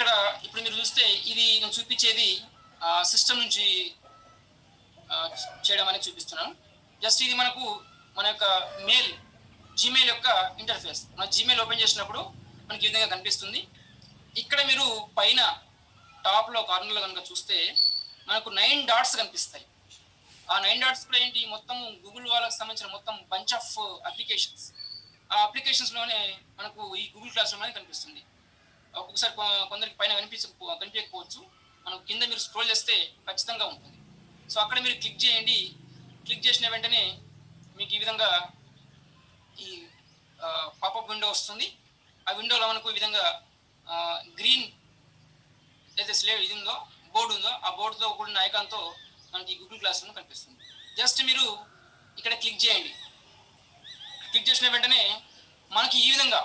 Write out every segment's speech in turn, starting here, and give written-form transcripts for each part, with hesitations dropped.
ఇక్కడ ఇప్పుడు మీరు చూస్తే ఇది నేను చూపించేది సిస్టమ్ నుంచి చేయడం అనేది చూపిస్తున్నాను. జస్ట్ ఇది మనకు మన యొక్క జీమెయిల్ యొక్క ఇంటర్ఫేస్. మన జీమెయిల్ ఓపెన్ చేసినప్పుడు మనకి ఈ విధంగా కనిపిస్తుంది. ఇక్కడ మీరు పైన టాప్లో కార్నర్లో కనుక చూస్తే మనకు 9 డాట్స్ కనిపిస్తాయి. ఆ 9 డాట్స్ కూడా ఏంటి, మొత్తం గూగుల్ వాళ్ళకి సంబంధించిన మొత్తం బంచ్ ఆఫ్ అప్లికేషన్స్. ఆ అప్లికేషన్స్లోనే మనకు ఈ గూగుల్ క్లాస్ రూమ్ అనేది కనిపిస్తుంది. ఒక్కొక్కసారి కొందరికి పైన కనిపించకపోవచ్చు. మనకు కింద మీరు స్క్రోల్ చేస్తే ఖచ్చితంగా ఉంటుంది. సో అక్కడ మీరు క్లిక్ చేయండి. క్లిక్ చేసిన వెంటనే మీకు ఈ విధంగా ఈ పాపప్ విండో వస్తుంది. ఆ విండోలో మనకు ఈ విధంగా గ్రీన్ ఏదైతే స్లేవ్ ఇది ఉందో, బోర్డు ఉందో, ఆ బోర్డుతో కూడిన ఐకాన్తో మనకి గూగుల్ క్లాస్ రూమ్ కనిపిస్తుంది. జస్ట్ మీరు ఇక్కడ క్లిక్ చేయండి. క్లిక్ చేసిన వెంటనే మనకి ఈ విధంగా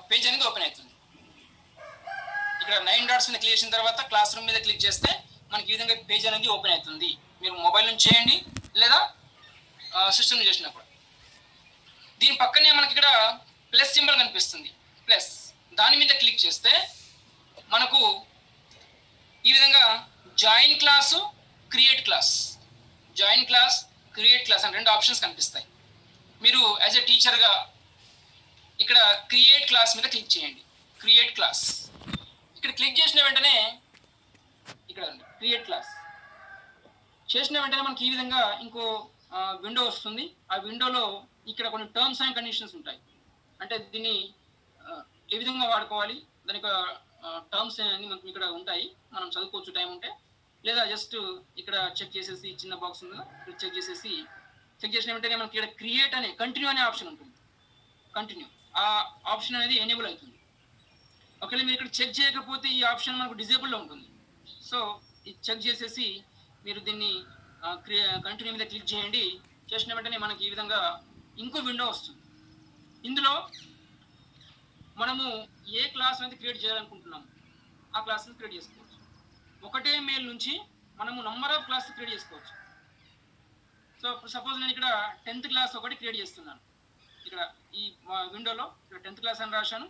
పేజ్ అనేది ఓపెన్ అవుతుంది. ఇక్కడ 9 డాట్స్ మీద క్లిక్ చేసిన తర్వాత క్లాస్ రూమ్ మీద క్లిక్ చేస్తే మనకి ఈ విధంగా పేజ్ అనేది ఓపెన్ అవుతుంది. మీరు మొబైల్ నుంచి చేయండి లేదా సిస్టమ్ నుంచి చేసినా కూడా. దీని పక్కనే మనకి ఇక్కడ ప్లస్ సింబల్ కనిపిస్తుంది. ప్లస్ దాని మీద క్లిక్ చేస్తే మనకు ఈ విధంగా జాయిన్ క్లాసు, క్రియేట్ క్లాస్ అని 2 ఆప్షన్స్ కనిపిస్తాయి. మీరు యాజ్ ఎ టీచర్గా ఇక్కడ క్రియేట్ క్లాస్ మీద క్లిక్ చేయండి. క్రియేట్ క్లాస్ ఇక్కడ క్లిక్ చేసిన వెంటనే ఇక్కడ క్రియేట్ క్లాస్ చేసిన వెంటనే మనకి ఈ విధంగా ఇంకో విండో వస్తుంది. ఆ విండోలో ఇక్కడ కొన్ని టర్మ్స్ అండ్ కండిషన్స్ ఉంటాయి. అంటే దీన్ని ఏ విధంగా వాడుకోవాలి, దాని యొక్క టర్మ్స్ అన్ని మనకి ఇక్కడ ఉంటాయి. మనం చదువుకోవచ్చు టైం ఉంటే, లేదా జస్ట్ ఇక్కడ చెక్ చేసేసి చిన్న బాక్స్ ఉందా చెక్ చేసిన వెంటనే మనకి ఇక్కడ క్రియేట్ అనే కంటిన్యూ అనే ఆప్షన్ ఉంటుంది. కంటిన్యూ ఆ ఆప్షన్ అనేది ఎనేబుల్ అవుతుంది. ఒకవేళ మీరు ఇక్కడ చెక్ చేయకపోతే ఈ ఆప్షన్ మనకు డిజేబుల్లో ఉంటుంది. సో ఇది చెక్ చేసేసి మీరు దీన్ని కంటిన్యూ మీద క్లిక్ చేయండి. చేసిన వెంటనే మనకి ఈ విధంగా ఇంకో విండో వస్తుంది. ఇందులో మనము ఏ క్లాస్ అనేది క్రియేట్ చేయాలనుకుంటున్నాము ఆ క్లాస్ని క్రియేట్ చేసుకోవచ్చు. ఒకటే మెయిల్ నుంచి మనము నంబర్ ఆఫ్ క్లాస్ క్రియేట్ చేసుకోవచ్చు. సో సపోజ్ నేను ఇక్కడ 10th క్లాస్ ఒకటి క్రియేట్ చేస్తున్నాను. ఇక్కడ ఈ విండోలో ఇక్కడ 10th క్లాస్ అని రాశాను,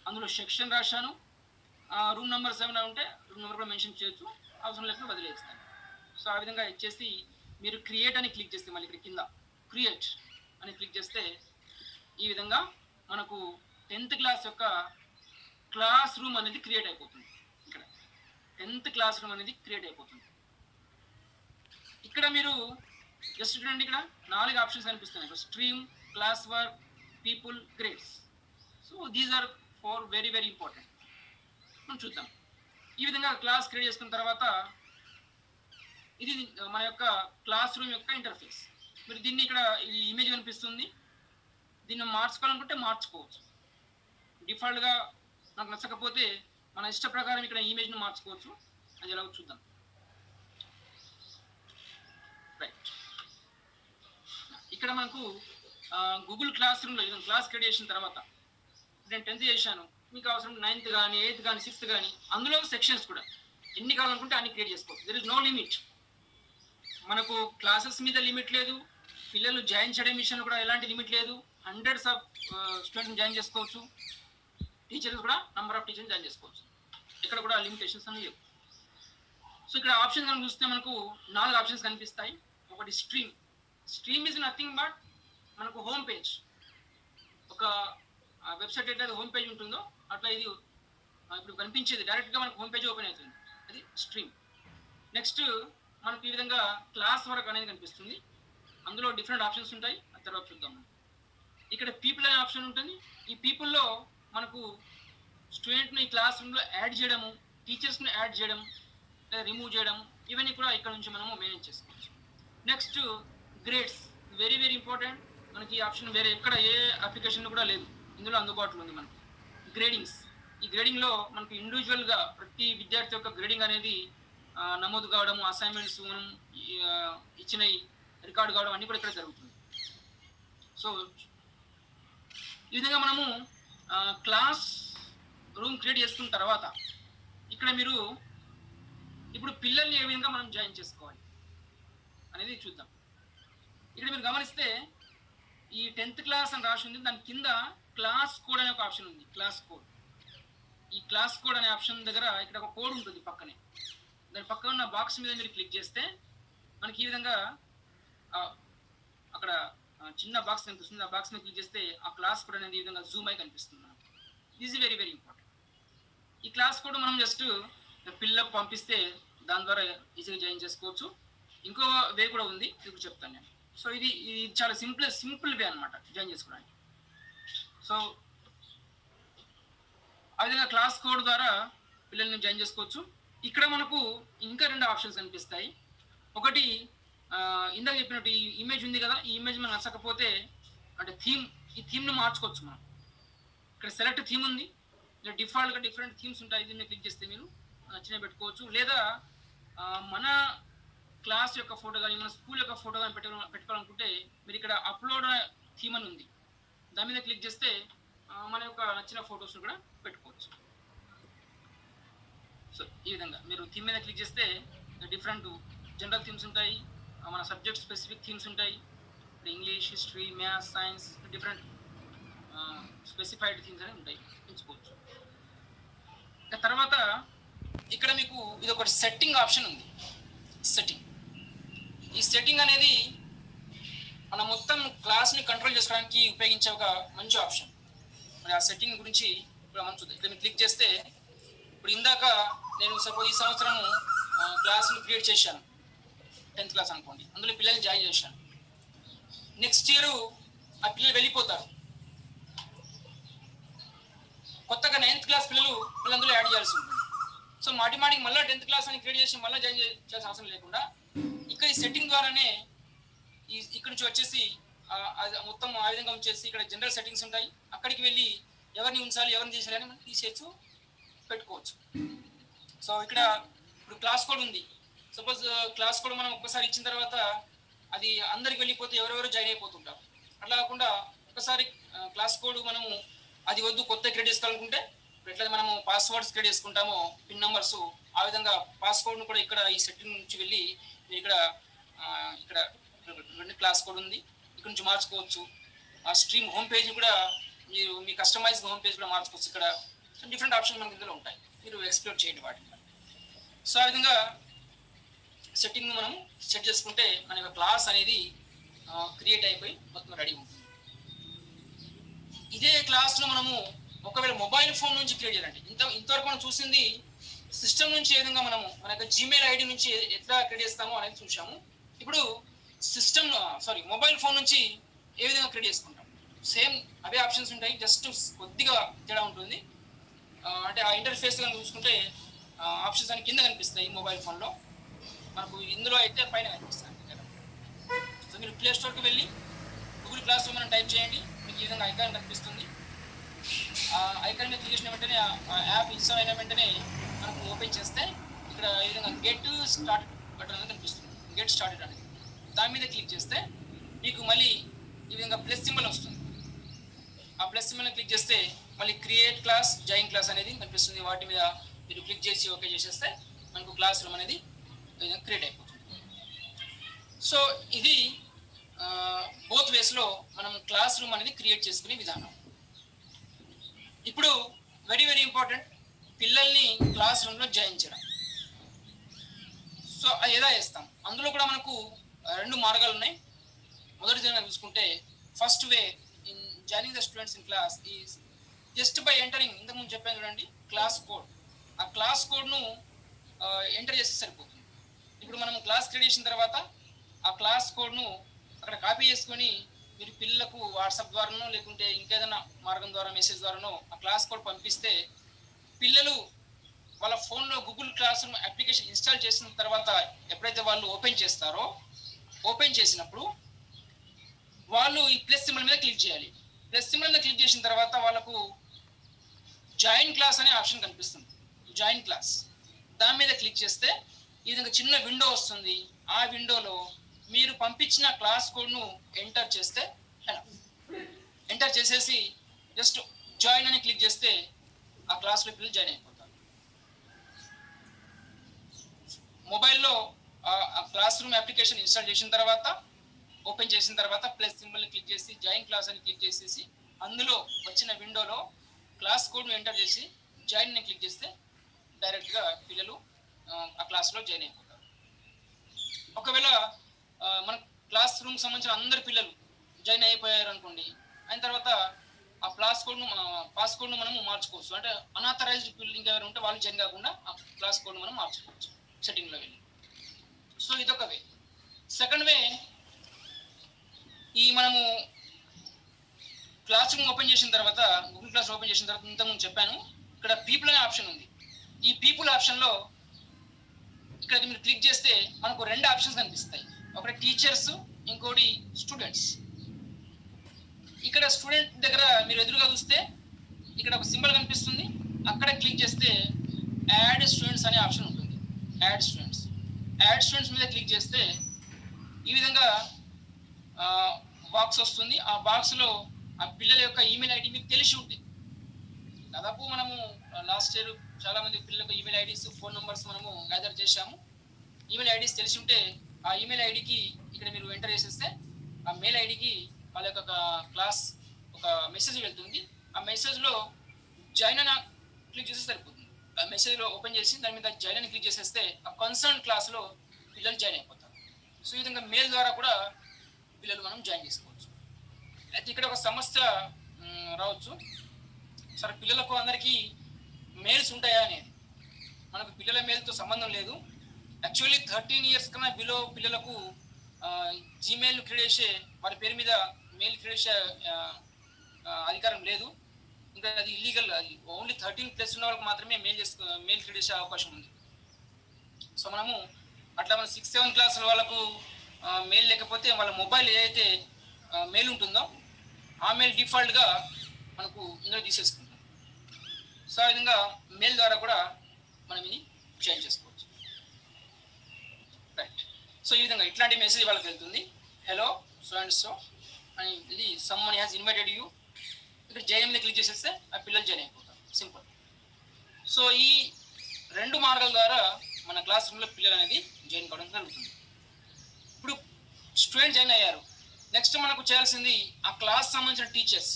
అందులో సెక్షన్ రాశాను, రూమ్ నెంబర్ 7 ఉంటే రూమ్ నెంబర్ కూడా మెన్షన్ చేయొచ్చు, అవసరం లేకుండా వదిలేస్తాను. సో ఆ విధంగా ఇచ్చేసి మీరు క్రియేట్ అని క్లిక్ చేస్తే మళ్ళీ ఇక్కడ కింద క్రియేట్ అని క్లిక్ చేస్తే ఈ విధంగా మనకు 10th క్లాస్ యొక్క క్లాస్ రూమ్ అనేది క్రియేట్ అయిపోతుంది. ఇక్కడ 10th క్లాస్ రూమ్ అనేది క్రియేట్ అయిపోతుంది. ఇక్కడ మీరు జస్ట్ చూడండి, ఇక్కడ 4 ఆప్షన్స్ కనిపిస్తున్నాయి. Stream, class work, people, grades. So these are 4 very very important. మనం చూద్దాం. ఈ విధంగా క్లాస్ క్రియేట్ చేసుకున్న తర్వాత ఇది మన యొక్క క్లాస్ రూమ్ యొక్క ఇంటర్ఫేస్. మీరు దీన్ని ఇక్కడ ఈ ఇమేజ్ కనిపిస్తుంది, దీన్ని మార్చుకోవాలనుకుంటే మార్చుకోవచ్చు. డిఫాల్ట్గా నాకు నచ్చకపోతే మన ఇష్ట ప్రకారం ఇక్కడ ఇమేజ్ను మార్చుకోవచ్చు. అది ఎలాగో చూద్దాం. రైట్, ఇక్కడ మనకు గూగుల్ క్లాస్ రూమ్లో క్లాస్ క్రియేట్ చేసిన తర్వాత నేను 10th చేశాను, మీకు అవసరం 9th కానీ 8th కానీ 6th కానీ, అందులో సెక్షన్స్ కూడా ఎన్ని కావాలనుకుంటే అన్ని క్రియేట్ చేసుకోవచ్చు. There is no limit. మనకు క్లాసెస్ మీద లిమిట్ లేదు, పిల్లలు జాయిన్ చేయడం విషయంలో కూడా ఎలాంటి లిమిట్ లేదు. హండ్రెడ్స్ ఆఫ్ స్టూడెంట్స్ జాయిన్ చేసుకోవచ్చు, టీచర్స్ కూడా నంబర్ ఆఫ్ టీచర్స్ జాయిన్ చేసుకోవచ్చు. ఇక్కడ కూడా లిమిటేషన్స్ అనేవి లేవు. సో ఇక్కడ ఆప్షన్స్ కనుక చూస్తే మనకు 4 ఆప్షన్స్ కనిపిస్తాయి. ఒకటి స్ట్రీమ్ ఈజ్ నథింగ్ బట్ మనకు హోమ్ పేజ్. ఒక వెబ్సైట్ ఎట్లయితే హోమ్ పేజ్ ఉంటుందో అట్లా ఇది ఇప్పుడు కనిపించేది డైరెక్ట్గా మనకు హోమ్ పేజ్ ఓపెన్ అవుతుంది, అది స్ట్రీమ్. నెక్స్ట్ మనకు ఈ విధంగా క్లాస్ వర్క్ అనేది కనిపిస్తుంది. అందులో డిఫరెంట్ ఆప్షన్స్ ఉంటాయి, ఆ తర్వాత చూద్దాం. ఇక్కడ పీపుల్ అనే ఆప్షన్ ఉంటుంది. ఈ పీపుల్లో మనకు స్టూడెంట్ని ఈ క్లాస్ రూమ్లో యాడ్ చేయడము, టీచర్స్ని యాడ్ చేయడం లేదా రిమూవ్ చేయడం, ఇవన్నీ కూడా ఇక్కడ నుంచి మనము మేనేజ్ చేసుకోవచ్చు. Next grades, very very important. మనకి ఈ ఆప్షన్ వేరే ఎక్కడ ఏ అప్లికేషన్ కూడా లేదు, ఇందులో అందుబాటులో ఉంది మనకు. గ్రేడింగ్స్, ఈ గ్రేడింగ్లో మనకు ఇండివిజువల్గా ప్రతి విద్యార్థి యొక్క గ్రేడింగ్ అనేది నమోదు కావడము, అసైన్మెంట్స్ మనం ఇచ్చిన రికార్డు కావడం అన్నీ కూడా ఇక్కడ జరుగుతుంది. సో ఈ విధంగా మనము క్లాస్ రూమ్ క్రియేట్ చేసుకున్న తర్వాత ఇక్కడ మీరు ఇప్పుడు పిల్లల్ని ఏ విధంగా మనం జాయిన్ చేసుకోవాలి అనేది చూద్దాం. ఇక్కడ మీరు గమనిస్తే ఈ 10th క్లాస్ అని రాసి ఉంది, దాని కింద క్లాస్ కోడ్ అనే ఒక ఆప్షన్ ఉంది. క్లాస్ కోడ్, ఈ క్లాస్ కోడ్ అనే ఆప్షన్ దగ్గర ఇక్కడ ఒక కోడ్ ఉంటుంది పక్కనే. దాని పక్కన ఉన్న బాక్స్ మీద మీరు క్లిక్ చేస్తే మనకి ఈ విధంగా అక్కడ చిన్న బాక్స్ కనిపిస్తుంది. ఆ బాక్స్ మీద క్లిక్ చేస్తే ఆ క్లాస్ కోడ్ అనేది ఈ విధంగా జూమ్ అయి కనిపిస్తుంది. Is very very important. ఈ క్లాస్ కోడ్ మనం జస్ట్ పిల్లలకు పంపిస్తే దాని ద్వారా ఈజీగా జాయిన్ చేసుకోవచ్చు. ఇంకో వే కూడా ఉంది, ఇది చెప్తాను నేను. సో ఇది చాలా సింపుల్ వే అనమాట జాయిన్ చేసుకోవడానికి. సో ఆ విధంగా క్లాస్ కోడ్ ద్వారా పిల్లల్ని జాయిన్ చేసుకోవచ్చు. ఇక్కడ మనకు ఇంకా 2 ఆప్షన్స్ కనిపిస్తాయి. ఒకటి ఇందాక చెప్పినట్టు ఈ ఇమేజ్ ఉంది కదా, ఈ ఇమేజ్ మనకు నచ్చకపోతే అంటే ఈ థీమ్ని మార్చుకోవచ్చు మనం. ఇక్కడ సెలెక్ట్ థీమ్ ఉంది, ఇలా డిఫాల్ట్గా డిఫరెంట్ థీమ్స్ ఉంటాయి. దీన్ని క్లిక్ చేస్తే మీరు నచ్చినవి పెట్టుకోవచ్చు. లేదా మన క్లాస్ యొక్క ఫోటో కానీ మన స్కూల్ యొక్క ఫోటో కానీ పెట్టుకోవాలనుకుంటే మీరు ఇక్కడ అప్లోడ్ థీమ్ అని ఉంది, దాని మీద క్లిక్ చేస్తే మన యొక్క నచ్చిన ఫొటోస్ కూడా పెట్టుకోవచ్చు. సో ఈ విధంగా మీరు థీమ్ మీద క్లిక్ చేస్తే డిఫరెంట్ జనరల్ థీమ్స్ ఉంటాయి, మన సబ్జెక్ట్ స్పెసిఫిక్ థీమ్స్ ఉంటాయి, English, history, maths, science, different specified themes అనేవి ఉంటాయి, ఎంచుకోవచ్చు. తర్వాత ఇక్కడ మీకు ఇది ఒక సెట్టింగ్ ఆప్షన్ ఉంది. ఈ సెట్టింగ్ అనేది మన మొత్తం క్లాస్ని కంట్రోల్ చేసుకోవడానికి ఉపయోగించే ఒక మంచి ఆప్షన్. మరి ఆ సెట్టింగ్ గురించి ఇప్పుడు మనం చూద్దాం. ఇక్కడ మీరు క్లిక్ చేస్తే ఇప్పుడు ఇందాక నేను సపోజ్ ఈ సంవత్సరం క్లాస్ని క్రియేట్ చేశాను, 10th క్లాస్ అనుకోండి, అందులో పిల్లల్ని జాయిన్ చేశాను. నెక్స్ట్ ఇయర్ ఆ పిల్లలు వెళ్ళిపోతారు, కొత్తగా 9th క్లాస్ పిల్లలు అందులో యాడ్ చేయాల్సి ఉంటుంది. సో మాటికి మళ్ళీ 10th క్లాస్ అని క్రియేట్ చేసి మళ్ళీ జాయిన్ చేయాల్సిన అవసరం లేకుండా ఇక్కడ ఈ సెట్టింగ్ ద్వారానే ఇక్కడ నుంచి వచ్చేసి మొత్తం ఆ విధంగా ఉంచేసి ఇక్కడ జనరల్ సెట్టింగ్స్ ఉంటాయి, అక్కడికి వెళ్ళి ఎవరిని ఉంచాలి ఎవరిని తీసేయాలి అని మనం తీసేయచ్చు, పెట్టుకోవచ్చు. సో ఇక్కడ ఇప్పుడు క్లాస్ కోడ్ ఉంది. సపోజ్ క్లాస్ కోడ్ మనం ఒక్కసారి ఇచ్చిన తర్వాత అది అందరికి వెళ్ళిపోతే ఎవరెవరు జాయిన్ అయిపోతుంటారు. అట్లా కాకుండా ఒకసారి క్లాస్ కోడ్ మనము అది వద్దు కొత్త క్రియేట్ చేసుకోవాలనుకుంటే ఎట్లయితే మనము పాస్వర్డ్స్ క్రియేట్ చేసుకుంటామో పిన్ నెంబర్స్, ఆ విధంగా పాస్కోడ్ను కూడా ఇక్కడ ఈ సెట్టింగ్ నుంచి వెళ్ళి ఇక్కడ క్లాస్ కోడ్ ఉంది, ఇక్కడ నుంచి మార్చుకోవచ్చు. ఆ స్ట్రీమ్ హోమ్ పేజ్ కూడా మీరు మీ కస్టమైజ్ హోమ్ పేజ్ కూడా మార్చుకోవచ్చు. ఇక్కడ డిఫరెంట్ ఆప్షన్ మనకి ఇందులో ఉంటాయి, మీరు ఎక్స్ప్లోర్ చేయండి వాటిని. సో ఆ విధంగా సెట్టింగ్ మనం సెట్ చేసుకుంటే మన యొక్క క్లాస్ అనేది క్రియేట్ అయిపోయి మొత్తం రెడీ ఉంటుంది. ఇదే క్లాస్లో మనము ఒకవేళ మొబైల్ ఫోన్ నుంచి క్రియేట్ చేయాలంటే ఇంతవరకు మనం చూసింది సిస్టమ్ నుంచి ఏ విధంగా మనము మన యొక్క జీమెయిల్ ఐడి నుంచి ఎట్లా క్రియేట్ చేస్తామో అనేది చూసాము. ఇప్పుడు మొబైల్ ఫోన్ నుంచి ఏ విధంగా క్రియేట్ చేసుకుంటాం, సేమ్ అవే ఆప్షన్స్ ఉంటాయి, జస్ట్ కొద్దిగా తేడా ఉంటుంది. అంటే ఆ ఇంటర్ఫేస్ కనుక చూసుకుంటే ఆప్షన్స్ అని కింద కనిపిస్తాయి మొబైల్ ఫోన్లో, మనకు ఇందులో అయితే పైన కనిపిస్తాయి. సో మీరు ప్లే స్టోర్కి వెళ్ళి గూగుల్ క్లాస్ రూమ్ అని టైప్ చేయండి, మీకు ఈ విధంగా ఐకాన్ కనిపిస్తుంది. ఆ ఐకాన్ మీద క్లిక్ చేసిన వెంటనే ఆ యాప్ ఇన్స్టాల్ అయిన వెంటనే మనకు ఓపెన్ చేస్తే ఇక్కడ ఈ విధంగా గెట్ స్టార్ట్ బటన్ అనేది కనిపిస్తుంది. గెట్ స్టార్టెడ్ అనేది దాని మీద క్లిక్ చేస్తే మీకు మళ్ళీ ఈ విధంగా ప్లస్ సింబల్ వస్తుంది. ఆ ప్లస్ సింబల్ని క్లిక్ చేస్తే మళ్ళీ క్రియేట్ క్లాస్, జాయిన్ క్లాస్ అనేది కనిపిస్తుంది. వాటి మీద మీరు క్లిక్ చేసి ఓకే చేసేస్తే మనకు క్లాస్ రూమ్ అనేది క్రియేట్ అయిపోతుంది. సో ఇది బోత్ వేస్లో మనం క్లాస్ రూమ్ అనేది క్రియేట్ చేసుకునే విధానం. ఇప్పుడు వెరీ వెరీ ఇంపార్టెంట్, పిల్లల్ని క్లాస్ రూమ్లో జాయిన్ చేయడం. సో అది ఎలా చేస్తాం, అందులో కూడా మనకు 2 మార్గాలు ఉన్నాయి. మొదటి విధంగా చూసుకుంటే first way in joining the students in class is just by entering, ఇంతకుముందు చెప్పాను చూడండి క్లాస్ కోడ్. ఆ క్లాస్ కోడ్ను ఎంటర్ చేస్తే సరిపోతుంది. ఇప్పుడు మనం క్లాస్ క్రియేట్ చేసిన తర్వాత ఆ క్లాస్ కోడ్ను అక్కడ కాపీ చేసుకొని మీరు పిల్లలకు వాట్సాప్ ద్వారానో లేకుంటే ఇంకేదైనా మార్గం ద్వారా మెసేజ్ ద్వారానో ఆ క్లాస్ కోడ్ పంపిస్తే పిల్లలు వాళ్ళ ఫోన్లో Google class room application install చేసిన తర్వాత ఎప్పుడైతే వాళ్ళు ఓపెన్ చేస్తారో, ఓపెన్ చేసినప్పుడు వాళ్ళు ఈ ప్లస్ సింబల్ మీద క్లిక్ చేయాలి. ప్లస్ సింబల్ మీద క్లిక్ చేసిన తర్వాత వాళ్ళకు జాయిన్ క్లాస్ అనే ఆప్షన్ కనిపిస్తుంది. జాయిన్ క్లాస్ దాని మీద క్లిక్ చేస్తే ఈ విధంగా చిన్న విండో వస్తుంది. ఆ విండోలో మీరు పంపించిన క్లాస్ కోడ్ను ఎంటర్ చేస్తే ఎంటర్ చేసేసి జస్ట్ జాయిన్ అని క్లిక్ చేస్తే ఆ క్లాస్లో పిల్లలు జాయిన్ అయిపోతారు. మొబైల్లో ఆ క్లాస్ రూమ్ అప్లికేషన్ ఇన్స్టాల్ చేసిన తర్వాత ఓపెన్ చేసిన తర్వాత ప్లస్ సింబల్ని క్లిక్ చేసి జాయిన్ క్లాస్ అని క్లిక్ చేసేసి అందులో వచ్చిన విండోలో క్లాస్ కోడ్ను ఎంటర్ చేసి జాయిన్ని క్లిక్ చేస్తే డైరెక్ట్గా పిల్లలు ఆ క్లాస్లో జాయిన్ అయిపోతారు. ఒకవేళ మన క్లాస్ రూమ్ సంబంధించిన అందరు పిల్లలు జాయిన్ అయిపోయారు అనుకోండి, అయిన తర్వాత ఆ పాస్ కోడ్ను మనము మార్చుకోవచ్చు. అంటే అనాథరైజ్డ్ పిల్లలు ఇంకెవరు ఉంటే వాళ్ళు జాయిన్ కాకుండా ఆ క్లాస్ కోడ్ను మనం మార్చుకోవచ్చు సెట్టింగ్లో వెళ్ళి. సో ఇదొక వే. సెకండ్ వే, ఈ మనము క్లాస్ రూమ్ ఓపెన్ చేసిన తర్వాత, గూగుల్ క్లాస్ ఓపెన్ చేసిన తర్వాత ఇంతకుముందు చెప్పాను, ఇక్కడ పీపుల్ అనే ఆప్షన్ ఉంది. ఈ పీపుల్ ఆప్షన్లో ఇక్కడ మీరు క్లిక్ చేస్తే మనకు 2 ఆప్షన్స్ కనిపిస్తాయి. ఒకటి టీచర్స్, ఇంకోటి స్టూడెంట్స్. ఇక్కడ స్టూడెంట్ దగ్గర మీరు ఎదురుగా చూస్తే ఇక్కడ ఒక సింబల్ కనిపిస్తుంది. అక్కడ క్లిక్ చేస్తే యాడ్ స్టూడెంట్స్ అనే ఆప్షన్ ఉంటుంది. యాడ్ స్టూడెంట్స్ మీద క్లిక్ చేస్తే ఈ విధంగా బాక్స్ వస్తుంది. ఆ బాక్స్లో ఆ పిల్లల యొక్క ఈమెయిల్ ఐడి మీకు తెలిసి ఉంటుంది. దాదాపు మనము లాస్ట్ ఇయర్ చాలా మంది పిల్లలకు ఈమెయిల్ ఐడీస్, ఫోన్ నెంబర్స్ మనము గ్యాదర్ చేశాము. ఈమెయిల్ ఐడీస్ తెలిసి ఉంటే ఆ ఈమెయిల్ ఐడికి ఇక్కడ మీరు ఎంటర్ చేసేస్తే ఆ మెయిల్ ఐడికి వాళ్ళ యొక్క క్లాస్ ఒక మెసేజ్ వెళ్తుంది. ఆ మెసేజ్లో జాయిన్ అని క్లిక్ చేస్తే సరిపోతుంది. ఆ మెసేజ్లో ఓపెన్ చేసి దాని మీద జాయిన్ అని క్లిక్ చేసేస్తే ఆ కన్సర్న్ క్లాస్లో పిల్లలు జాయిన్ అయిపోతారు. సో ఈ విధంగా మెయిల్ ద్వారా కూడా పిల్లలు మనం జాయిన్ చేసుకోవచ్చు. అయితే ఇక్కడ ఒక సమస్య రావచ్చు, సరే పిల్లలకు అందరికీ మెయిల్స్ ఉంటాయా అనేది. మనకు పిల్లల మెయిల్తో సంబంధం లేదు. యాక్చువల్లీ 13 years కన్నా బిలో పిల్లలకు జీమెయిల్ క్రియేట్ చేసే, వారి పేరు మీద మెయిల్ క్రియేట్ చేసే అధికారం లేదు. ఇంకా అది ఇల్లీగల్. అది ఓన్లీ 13+ ఉన్న వాళ్ళకి మాత్రమే మెయిల్ క్రియేట్ చేసే అవకాశం ఉంది. సో మనము అట్లా మన 6th, 7th క్లాస్ వాళ్ళకు మెయిల్ లేకపోతే వాళ్ళ మొబైల్ ఏదైతే మెయిల్ ఉంటుందో ఆ మెయిల్ డిఫాల్ట్గా మనకు ఇందులో తీసేసుకుంటాం. సో ఆ విధంగా మెయిల్ ద్వారా కూడా మనం ఇది చేంజ్ చేసుకోవచ్చు. రైట్. సో ఈ విధంగా ఇట్లాంటి మెసేజ్ వాళ్ళకి వెళ్తుంది, హలో సో అండ్ సో అని, ఇది సమ్మన్ హ్యాస్ ఇన్వైటెడ్ యూ. ఇక్కడ జాయిన్ మీద క్లిక్ చేసేస్తే ఆ పిల్లలు జాయిన్ అయిపోతారు. సింపుల్. సో ఈ 2 మార్గాల ద్వారా మన క్లాస్ రూమ్లో పిల్లలు అనేది జాయిన్ కావడం జరుగుతుంది. ఇప్పుడు స్టూడెంట్ జాయిన్ అయ్యారు. నెక్స్ట్ మనకు చేయాల్సింది ఆ క్లాస్ సంబంధించిన టీచర్స్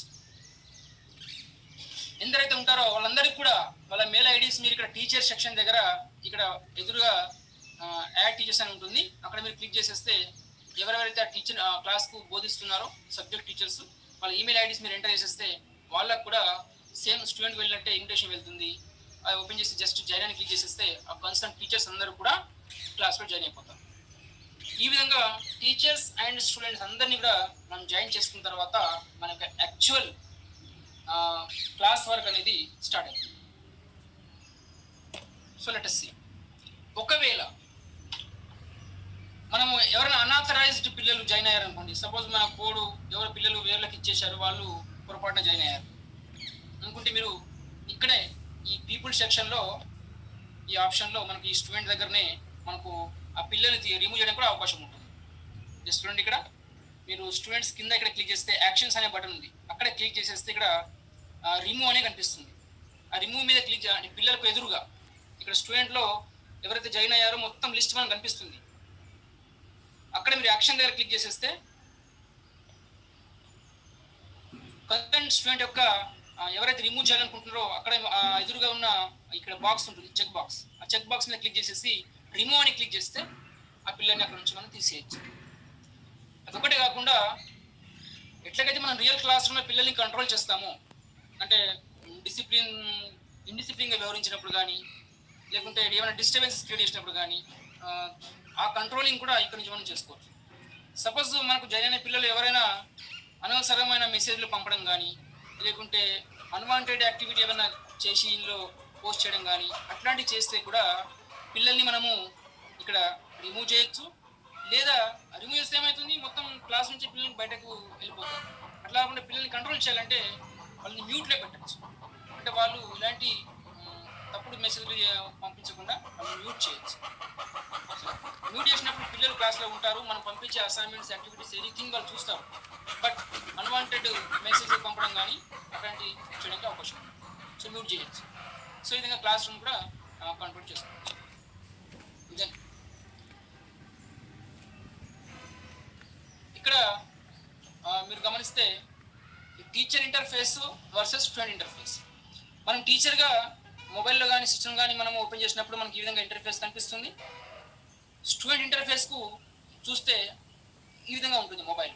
ఎందరైతే ఉంటారో వాళ్ళందరికీ కూడా వాళ్ళ మెయిల్ ఐడీస్ మీరు ఇక్కడ టీచర్ సెక్షన్ దగ్గర ఇక్కడ ఎదురుగా యాడ్ టీచర్స్ అని ఉంటుంది. అక్కడ మీరు క్లిక్ చేసేస్తే ఎవరెవరైతే ఆ టీచర్ క్లాస్కు బోధిస్తున్నారో సబ్జెక్ట్ టీచర్స్ వాళ్ళ ఈమెయిల్ ఐడీస్ మీరు ఎంటర్ చేసేస్తే వాళ్ళకు కూడా సేమ్ స్టూడెంట్ వెళ్ళినట్టే ఇన్విటేషన్ వెళ్తుంది. అది ఓపెన్ చేసి జస్ట్ జాయిన్ అని క్లిక్ చేసేస్తే ఆ కన్సర్న్ టీచర్స్ అందరూ కూడా క్లాస్లో జాయిన్ అయిపోతారు. ఈ విధంగా టీచర్స్ అండ్ స్టూడెంట్స్ అందరినీ కూడా మనం జాయిన్ చేసుకున్న తర్వాత మనకు యాక్చువల్ క్లాస్ వర్క్ అనేది స్టార్ట్ అవుతుంది. So let us see. ఒకవేళ మనము ఎవరైనా అనాథరైజ్డ్ పిల్లలు జాయిన్ అయ్యారు అనుకోండి, సపోజ్ మన కోడ్ ఎవరు పిల్లలు వేర్లకు ఇచ్చేశారు, వాళ్ళు పొరపాటున జాయిన్ అయ్యారు అనుకుంటే మీరు ఇక్కడే ఈ పీపుల్ సెక్షన్లో ఈ ఆప్షన్లో మనకి ఈ స్టూడెంట్ దగ్గరనే మనకు ఆ పిల్లల్ని రిమూవ్ చేయడానికి కూడా అవకాశం ఉంటుంది. జస్ట్ చూడండి, ఇక్కడ మీరు స్టూడెంట్స్ కింద ఇక్కడ క్లిక్ చేస్తే యాక్షన్స్ అనే బటన్ ఉంది. అక్కడ క్లిక్ చేసేస్తే ఇక్కడ రిమూవ్ అనే కనిపిస్తుంది. ఆ రిమూవ్ మీద క్లిక్ చేయండి. పిల్లలకు ఎదురుగా ఇక్కడ స్టూడెంట్లో ఎవరైతే జాయిన్ అయ్యారో మొత్తం లిస్ట్ మనకు కనిపిస్తుంది. అక్కడ మీరు యాక్షన్ దగ్గర క్లిక్ చేసేస్తే కన్సర్న్ స్టూడెంట్ యొక్క ఎవరైతే రిమూవ్ చేయాలనుకుంటున్నారో అక్కడ ఎదురుగా ఉన్న ఇక్కడ బాక్స్ ఉంటుంది, చెక్ బాక్స్. ఆ చెక్ బాక్స్ మీద క్లిక్ చేసేసి రిమూవ్ అని క్లిక్ చేస్తే ఆ పిల్లల్ని అక్కడ నుంచి మనం తీసేయచ్చు. అదొకటే కాకుండా ఎట్లాగైతే మనం రియల్ క్లాస్ రూమ్లో పిల్లల్ని కంట్రోల్ చేస్తామో, అంటే ఇండిసిప్లిన్గా వ్యవహరించినప్పుడు కానీ లేకుంటే ఏమైనా డిస్టర్బెన్సెస్ క్రియేట్ చేసినప్పుడు కానీ ఆ కంట్రోలింగ్ కూడా ఇక్కడ నుంచి మనం చేసుకోవచ్చు. సపోజ్ మనకు జాయిన్ అయిన పిల్లలు ఎవరైనా అనవసరమైన మెసేజ్లు పంపడం కానీ లేకుంటే అన్వాంటెడ్ యాక్టివిటీ ఏమైనా చేసి ఇందులో పోస్ట్ చేయడం కానీ అట్లాంటివి చేస్తే కూడా పిల్లల్ని మనము ఇక్కడ రిమూవ్ చేయొచ్చు. లేదా రిమూవ్ చేస్తే ఏమవుతుంది, మొత్తం క్లాస్ నుంచి పిల్లల్ని బయటకు వెళ్ళిపోతారు. అట్లా కాకుండా పిల్లల్ని కంట్రోల్ చేయాలంటే వాళ్ళని మ్యూట్లో పెట్టచ్చు. అంటే వాళ్ళు ఇలాంటి తప్పుడు మెసేజ్లు పంపించకుండా వాళ్ళు మ్యూట్ చేయొచ్చు. మ్యూట్ చేసినప్పుడు పిల్లలు క్లాస్లో ఉంటారు, మనం పంపించే అసైన్మెంట్స్, యాక్టివిటీస్ ఎనీథింగ్ వాళ్ళు చూస్తారు. బట్ అన్వాంటెడ్ మెసేజ్ పంపడం కానీ అట్లాంటి చేయడానికి అవకాశం ఉంది. సో మ్యూట్ చేయొచ్చు. సో ఈ విధంగా క్లాస్ రూమ్ కూడా కంట్రోల్ చేసుకోవచ్చు. ఇక్కడ మీరు గమనిస్తే teacher interface versus student interface. మనం టీచర్గా మొబైల్లో కానీ సిస్టమ్ కానీ మనం ఓపెన్ చేసినప్పుడు మనకి ఈ విధంగా ఇంటర్ఫేస్ కనిపిస్తుంది. స్టూడెంట్ ఇంటర్ఫేస్కు చూస్తే ఈ విధంగా ఉంటుంది మొబైల్.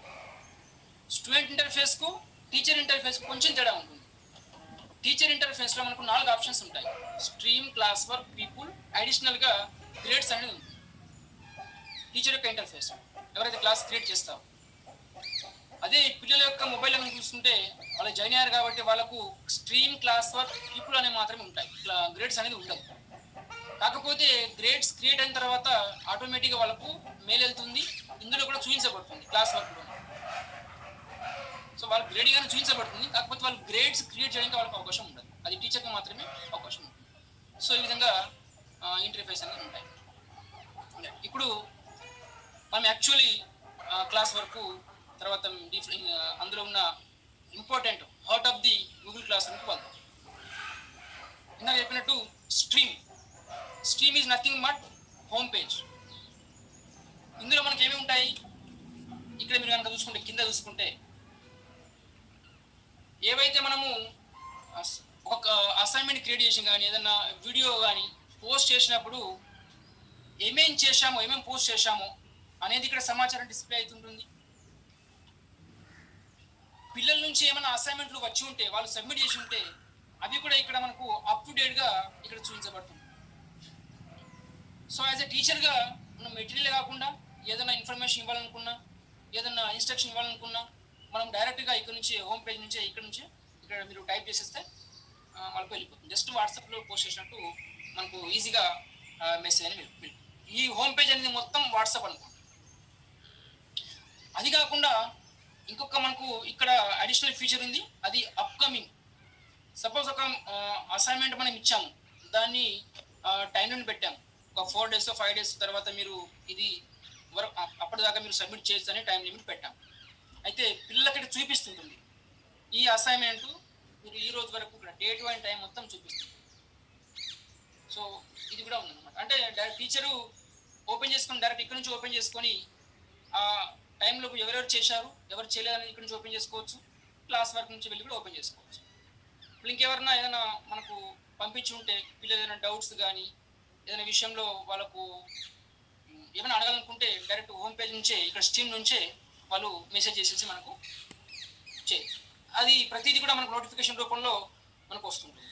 స్టూడెంట్ ఇంటర్ఫేస్కు టీచర్ ఇంటర్ఫేస్కు కొంచెం తేడా ఉంటుంది. టీచర్ ఇంటర్ఫేస్లో మనకు 4 ఆప్షన్స్ ఉంటాయి: స్ట్రీమ్, క్లాస్ వర్క్, పీపుల్, అడిషనల్గా గ్రేడ్స్ అనేది ఉంటుంది. టీచర్ యొక్క ఇంటర్ఫేస్ ఎవరైతే క్లాస్ క్రియేట్ చేస్తారో. అదే పిల్లల యొక్క మొబైల్ మనం చూస్తుంటే వాళ్ళు జాయిన్ అయ్యారు కాబట్టి వాళ్ళకు స్ట్రీమ్, క్లాస్ వర్క్, పీపుల్ అనేవి మాత్రమే ఉంటాయి. ఇట్లా గ్రేడ్స్ అనేది ఉండదు. కాకపోతే గ్రేడ్స్ క్రియేట్ అయిన తర్వాత ఆటోమేటిక్గా వాళ్ళకు మెయిల్ వెళ్తుంది, ఇందులో కూడా చూపించబడుతుంది క్లాస్ వర్క్ కూడా. సో వాళ్ళకి గ్రేడ్గానే చూపించబడుతుంది, కాకపోతే వాళ్ళు గ్రేడ్స్ క్రియేట్ చేయడానికి వాళ్ళకి అవకాశం ఉండదు. అది టీచర్కి మాత్రమే అవకాశం ఉంటుంది. సో ఈ విధంగా ఇంటర్ఫేస్ అనేది ఉంటాయి. ఇప్పుడు మనం యాక్చువల్లీ క్లాస్ వర్క్ తర్వాత అందులో ఉన్న important heart of the Google class రూమ్కి వెళ్తాం. ఇందాక చెప్పినట్టు stream is nothing but home page. ఇందులో మనకి ఏమేమి ఉంటాయి? ఇక్కడ మీరు కనుక చూసుకుంటే, కింద చూసుకుంటే ఏవైతే మనము ఒక అసైన్మెంట్ క్రియేట్ చేసి కానీ ఏదన్నా వీడియో కానీ పోస్ట్ చేసినప్పుడు ఏమేం చేశామో, ఏమేమి పోస్ట్ చేశామో అనేది ఇక్కడ సమాచారం డిస్ప్లే అవుతుంటుంది. పిల్లల నుంచి ఏమైనా అసైన్మెంట్లు వచ్చి ఉంటే, వాళ్ళు సబ్మిట్ చేసి ఉంటే అవి కూడా ఇక్కడ మనకు అప్ టు డేట్గా ఇక్కడ చూపించబడుతుంది. సో యాజ్ ఎ టీచర్గా మనం మెటీరియల్ కాకుండా ఏదైనా ఇన్ఫర్మేషన్ ఇవ్వాలనుకున్నా, ఏదైనా ఇన్స్ట్రక్షన్ ఇవ్వాలనుకున్నా మనం డైరెక్ట్గా ఇక్కడ నుంచి హోమ్ పేజ్ నుంచే ఇక్కడ మీరు టైప్ చేసేస్తే మనకు వెళ్ళిపోతుంది. జస్ట్ వాట్సాప్లో పోస్ట్ చేసినట్టు మనకు ఈజీగా మెసేజ్ అని వెళ్ళిపోతుంది. ఈ హోమ్ పేజ్ అనేది మొత్తం వాట్సాప్ అనుకోండి. అది కాకుండా ఇంకొక మనకు ఇక్కడ అడిషనల్ ఫీచర్ ఉంది, అది అప్కమింగ్. సపోజ్ ఒక అసైన్మెంట్ మనం ఇచ్చాము, దాన్ని టైం లిమిట్ పెట్టాము, ఒక 4 days 5 days తర్వాత మీరు ఇది అప్పటిదాకా మీరు సబ్మిట్ చేయొచ్చు అని టైం లిమిట్ పెట్టాము. అయితే పిల్లలకి చూపిస్తుంటుంది ఈ అసైన్మెంట్ మీరు ఈ రోజు వరకు ఇక్కడ డేట్ అండ్ టైం మొత్తం చూపిస్తుంది. సో ఇది కూడా ఉందన్నమాట. అంటే డైరెక్ట్ టీచరు ఓపెన్ చేసుకొని డైరెక్ట్ ఇక్కడ నుంచి ఓపెన్ చేసుకొని ఆ టైంలో ఎవరెవరు చేశారు, ఎవరు చేయలేదని ఇక్కడ నుంచి ఓపెన్ చేసుకోవచ్చు. క్లాస్ వర్క్ నుంచి వెళ్ళి కూడా ఓపెన్ చేసుకోవచ్చు. ఇప్పుడు ఇంకెవరన్నా ఏదైనా మనకు పంపించి ఉంటే పిల్లలు ఏదైనా డౌట్స్ కానీ ఏదైనా విషయంలో వాళ్ళకు ఏమైనా అడగాలనుకుంటే డైరెక్ట్ హోమ్ పేజ్ నుంచే ఇక్కడ స్ట్రీమ్ నుంచే వాళ్ళు మెసేజ్ చేసేసి మనకు చేయొచ్చు. అది ప్రతిదీ కూడా మనకు నోటిఫికేషన్ రూపంలో మనకు వస్తుంటుంది.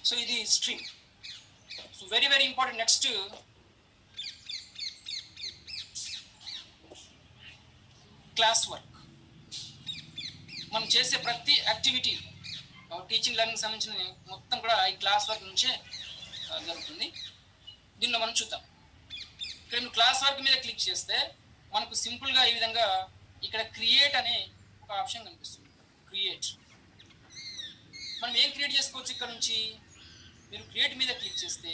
సో ఇది stream. So very very important. Next class work. మనం చేసే ప్రతి యాక్టివిటీ టీచింగ్ లెర్నింగ్ సంబంధించిన మొత్తం కూడా ఈ క్లాస్ వర్క్ నుంచే జరుగుతుంది. దీనిలో మనం చూద్దాం. ఇక్కడ నువ్వు క్లాస్ వర్క్ మీద క్లిక్ చేస్తే మనకు సింపుల్గా ఈ విధంగా ఇక్కడ క్రియేట్ అనే ఒక ఆప్షన్ కనిపిస్తుంది. క్రియేట్. మనం ఏం క్రియేట్ చేసుకోవచ్చు? ఇక్కడ నుంచి మీరు క్రియేట్ మీద క్లిక్ చేస్తే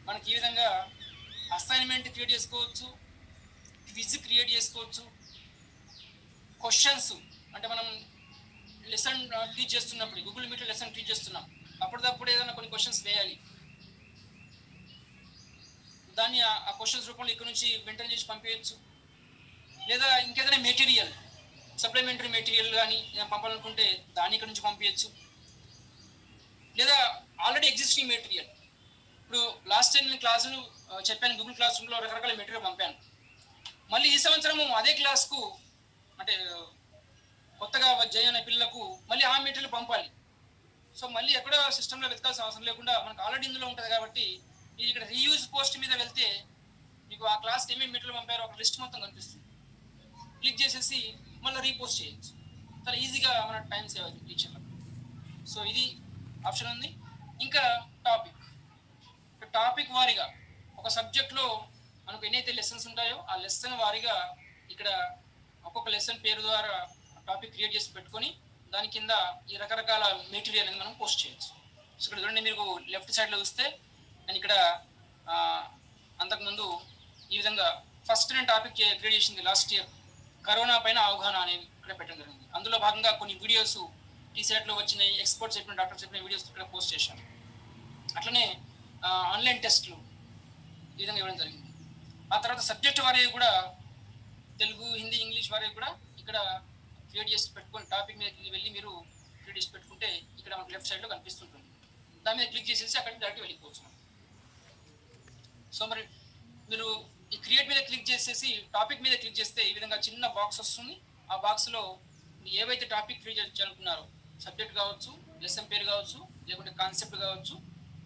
మనకి ఈ విధంగా అసైన్మెంట్ క్రియేట్ చేసుకోవచ్చు, క్విజ్ క్రియేట్ చేసుకోవచ్చు, క్వశ్చన్స్. అంటే మనం లెసన్ టీచ్ చేస్తున్నప్పుడు గూగుల్ మీట్లో లెసన్ టీచ్ చేస్తున్నాం, అప్పటిదప్పుడు ఏదైనా కొన్ని క్వశ్చన్స్ వేయాలి, దాన్ని ఆ క్వశ్చన్స్ రూపంలో ఇక్కడ నుంచి వెంటనే చేసి పంపించవచ్చు. లేదా ఇంకేదైనా మెటీరియల్, సప్లిమెంటరీ మెటీరియల్ కానీ పంపాలనుకుంటే దాన్ని ఇక్కడ నుంచి పంపించవచ్చు. లేదా ఆల్రెడీ ఎగ్జిస్టింగ్ మెటీరియల్, ఇప్పుడు లాస్ట్ టైం నేను క్లాసులు చెప్పాను, గూగుల్ క్లాస్ రూమ్లో రకరకాల మెటీరియల్ పంపాను. మళ్ళీ ఈ సంవత్సరము అదే క్లాస్కు అంటే కొత్తగా జాయిన్ అయిన పిల్లలకు మళ్ళీ ఆ మెటీరియల్ పంపాలి. సో మళ్ళీ ఎక్కడో సిస్టంలో వెతకాల్సిన అవసరం లేకుండా మనకు ఆల్రెడీ ఇందులో ఉంటుంది కాబట్టి ఇది ఇక్కడ రీయూజ్ పోస్ట్ మీద వెళ్తే మీకు ఆ క్లాస్కి ఏమేమి మెటీరియల్ పంపారో ఒక లిస్ట్ మొత్తం కనిపిస్తుంది. క్లిక్ చేసేసి మళ్ళీ రీపోస్ట్ చేయొచ్చు. చాలా ఈజీగా మన టైం సేవ్ అవుతుంది టీచర్లకు. సో ఇది ఆప్షన్ ఉంది. ఇంకా టాపిక్ వారీగా ఒక సబ్జెక్ట్లో మనకు ఎన్నైతే లెసన్స్ ఉంటాయో ఆ లెసన్ వారీగా ఇక్కడ ఒక్కొక్క లెసన్ పేరు ద్వారా టాపిక్ క్రియేట్ చేసి పెట్టుకొని దాని కింద ఈ రకరకాల మెటీరియల్ అనేది మనం పోస్ట్ చేయొచ్చు. సో ఇక్కడ చూడండి, మీరు లెఫ్ట్ సైడ్లో చూస్తే నేను ఇక్కడ అంతకుముందు ఈ విధంగా ఫస్ట్ నేను టాపిక్ క్రియేట్ చేసింది లాస్ట్ ఇయర్ కరోనా పైన అవగాహన అనేది ఇక్కడ పెట్టడం జరిగింది. అందులో భాగంగా కొన్ని వీడియోస్ టీసెట్లో వచ్చినాయి, ఎక్స్పర్ట్స్ చెప్పిన డాక్టర్స్ చెప్పిన వీడియోస్ ఇక్కడ పోస్ట్ చేశాను. అట్లనే ఆన్లైన్ టెస్ట్లు ఈ విధంగా ఇవ్వడం జరిగింది. ఆ తర్వాత సబ్జెక్ట్ వారి కూడా తెలుగు, హిందీ, ఇంగ్లీష్ వరకు కూడా ఇక్కడ క్రియేట్ చేసి పెట్టుకొని టాపిక్ మీద వెళ్ళి మీరు క్రియేట్ చేసి పెట్టుకుంటే ఇక్కడ మనకు లెఫ్ట్ సైడ్లో కనిపిస్తుంటుంది. దాని మీద క్లిక్ చేసేసి అక్కడికి డైరెక్ట్ వెళ్ళిపోవచ్చు. సో మరి మీరు ఈ క్రియేట్ మీద క్లిక్ చేసేసి టాపిక్ మీద క్లిక్ చేస్తే ఈ విధంగా చిన్న బాక్స్ వస్తుంది. ఆ బాక్స్లో ఏవైతే టాపిక్ క్రియేట్ చేయాలనుకున్నారో సబ్జెక్ట్ కావచ్చు, లెసన్ పేరు కావచ్చు, లేకుంటే కాన్సెప్ట్ కావచ్చు,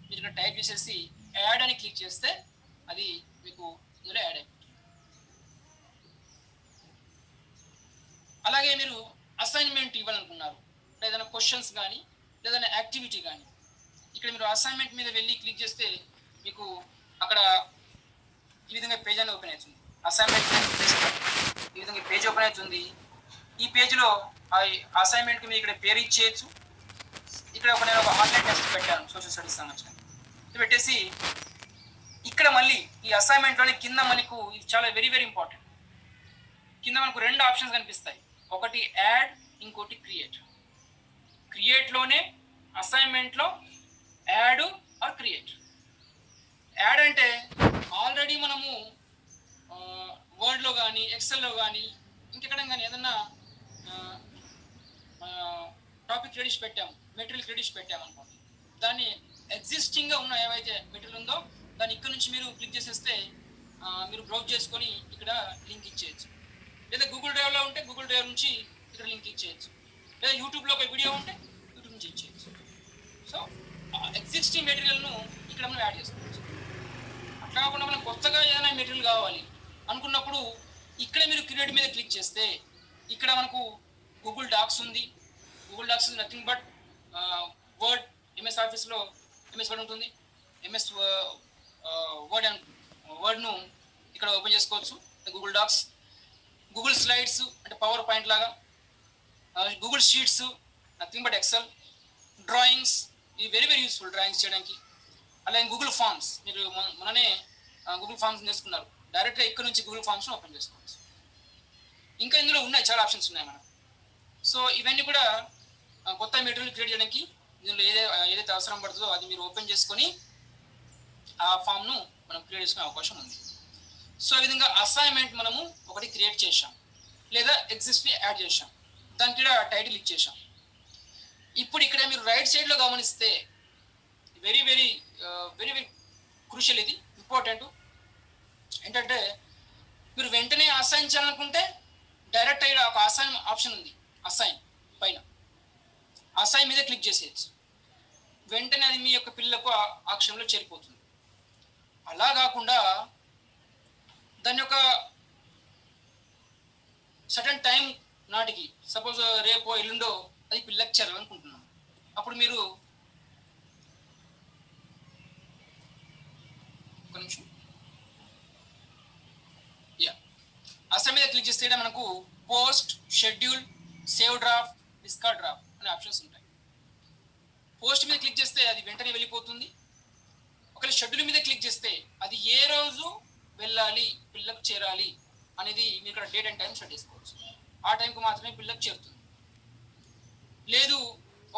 మీరు ఇక్కడ టైప్ చేసేసి యాడ్ అని క్లిక్ చేస్తే అది మీకు ఇందులో యాడ్ అయిపోతుంది. అలాగే మీరు అసైన్మెంట్ ఇవ్వాలనుకున్నారు, ఏదైనా క్వశ్చన్స్ కానీ లేదైనా యాక్టివిటీ కానీ, ఇక్కడ మీరు అసైన్మెంట్ మీద వెళ్ళి క్లిక్ చేస్తే మీకు అక్కడ ఈ విధంగా పేజ్ అనేది ఓపెన్ అవుతుంది. అసైన్మెంట్ ఈ విధంగా పేజ్ ఓపెన్ అవుతుంది. ఈ పేజ్లో అసైన్మెంట్కి మీరు ఇక్కడ పేరు ఇచ్చేయచ్చు. ఇక్కడ నేను ఒక ఆన్లైన్ టెస్ట్ పెట్టాను సోషల్ స్టడీస్ సంబంధించిన, ఇది పెట్టేసి ఇక్కడ మళ్ళీ ఈ అసైన్మెంట్లోనే కింద మనకు ఇది చాలా వెరీ వెరీ ఇంపార్టెంట్. కింద మనకు 2 ఆప్షన్స్ కనిపిస్తాయి, ఒకటి యాడ్, ఇంకోటి క్రియేట్. క్రియేట్లోనే అసైన్మెంట్లో యాడ్ ఆర్ క్రియేట్. యాడ్ అంటే ఆల్రెడీ మనము వర్డ్లో కానీ ఎక్సెల్లో కానీ ఇంకెక్కడ కానీ ఏదన్నా టాపిక్ క్రెడిట్స్ పెట్టాము, మెటీరియల్ క్రెడిట్స్ పెట్టాము అనుకోండి, దాన్ని ఎగ్జిస్టింగ్గా ఉన్న ఏవైతే మెటీరియల్ ఉందో దాన్ని ఇక్కడ నుంచి మీరు క్లిక్ చేసేస్తే మీరు బ్రౌజ్ చేసుకొని ఇక్కడ లింక్ ఇచ్చేయచ్చు. లేదా గూగుల్ డ్రైవ్లో ఉంటే గూగుల్ డ్రైవ్ నుంచి ఇక్కడ లింక్ ఇచ్చేయచ్చు. లేదా యూట్యూబ్లో ఒక వీడియో ఉంటే యూట్యూబ్ నుంచి ఇచ్చేయచ్చు. సో ఎగ్జిస్టింగ్ మెటీరియల్ను ఇక్కడ మనం యాడ్ చేసుకోవచ్చు. అట్లా కాకుండా మనం కొత్తగా ఏదైనా మెటీరియల్ కావాలి అనుకున్నప్పుడు ఇక్కడ మీరు క్రియేట్ మీద క్లిక్ చేస్తే ఇక్కడ మనకు గూగుల్ డాక్స్ ఉంది. Google Docs is nothing but Word. MS ఆఫీస్లో ఎంఎస్ వర్డ్ ఉంటుంది. ఎంఎస్ వర్డ్ను ఇక్కడ ఓపెన్ చేసుకోవచ్చు. గూగుల్ డాక్స్, గూగుల్ స్లైడ్స్ అంటే పవర్ పాయింట్ లాగా, Google Sheets nothing but Excel, drawings ఇవి వెరీ వెరీ యూస్ఫుల్ డ్రాయింగ్స్ చేయడానికి. అలాగే గూగుల్ ఫామ్స్, మీరు మననే గూగుల్ ఫామ్స్ నేర్చుకున్నారు, డైరెక్ట్గా ఇక్కడ నుంచి గూగుల్ ఫామ్స్ను ఓపెన్ చేసుకోవచ్చు. ఇంకా ఇందులో ఉన్నాయి, చాలా ఆప్షన్స్ ఉన్నాయి మనకు. సో ఇవన్నీ కూడా కొత్త మెటీరియల్ క్రియేట్ చేయడానికి ఇందులో ఏదైతే అవసరం పడుతుందో అది మీరు ఓపెన్ చేసుకొని ఆ ఫామ్ను మనం క్రియేట్ చేసుకునే అవకాశం ఉంది. సో ఈ విధంగా అసైన్మెంట్ మనము ఒకటి క్రియేట్ చేసాం, లేదా ఎగ్జిస్ట్ని యాడ్ చేసాం, దానికి కూడా టైటిల్ ఇచ్చేసాం. ఇప్పుడు ఇక్కడ మీరు రైట్ సైడ్లో గమనిస్తే very very very very crucial, ఇది ఇంపార్టెంట్. ఏంటంటే మీరు వెంటనే అసైన్ చేయాలనుకుంటే డైరెక్ట్ ఇక్కడ ఒక అసైన్ ఆప్షన్ ఉంది, అసైన్ పైన అసైన్ మీద క్లిక్ చేసేయచ్చు. వెంటనే అది మీ యొక్క పిల్లలకు ఆ క్షణంలో చేరిపోతుంది. అలా కాకుండా దాని యొక్క సర్టన్ టైం నాటికి, సపోజ్ రేపో ఎల్లుండో అది పిల్లకి చేరాలనుకుంటున్నాం, అప్పుడు మీరు ఒక నిమిషం అసైన్ మీద క్లిక్ చేస్తే మనకు post, schedule, save draft, discard draft అనే ఆప్షన్స్ ఉంటాయి. పోస్ట్ మీద క్లిక్ చేస్తే అది వెంటనే వెళ్ళిపోతుంది. ఒకవేళ షెడ్యూల్ మీద క్లిక్ చేస్తే అది ఏ రోజు వెళ్ళాలి, పిల్లకు చేరాలి అనేది మీరు ఇక్కడ డేట్ అండ్ టైం సెట్ చేసుకోవచ్చు. ఆ టైంకి మాత్రమే పిల్లకు చేరుతుంది. లేదు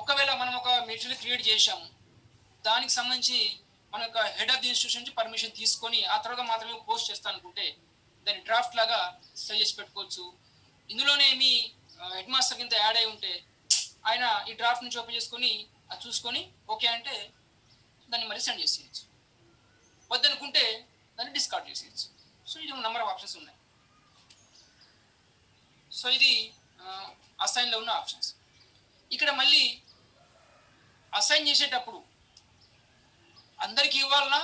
ఒకవేళ మనం ఒక మెటీరియల్ క్రియేట్ చేసాము, దానికి సంబంధించి మన యొక్క హెడ్ ఆఫ్ ది ఇన్స్టిట్యూషన్ నుంచి పర్మిషన్ తీసుకొని ఆ తర్వాత మాత్రమే పోస్ట్ చేస్తాను అనుకుంటే దాన్ని డ్రాఫ్ట్ లాగా సెట్ చేసి పెట్టుకోవచ్చు. ఇందులోనే మీ హెడ్ మాస్టర్ కింద యాడ్ అయి ఉంటే ఆయన ఈ డ్రాఫ్ట్ నుంచి ఓపెన్ చేసుకొని అది చూసుకొని ఓకే అంటే దాన్ని మళ్ళీ సెండ్ చేసేయచ్చు. వద్దనుకుంటే దాన్ని డిస్కార్డ్ చేసేయచ్చు. సో ఇది నెంబర్ ఆఫ్ ఆప్షన్స్ ఉన్నాయి. సో ఇది అసైన్లో ఉన్న ఆప్షన్స్. ఇక్కడ మళ్ళీ అసైన్ చేసేటప్పుడు అందరికి ఇవ్వాలన్నా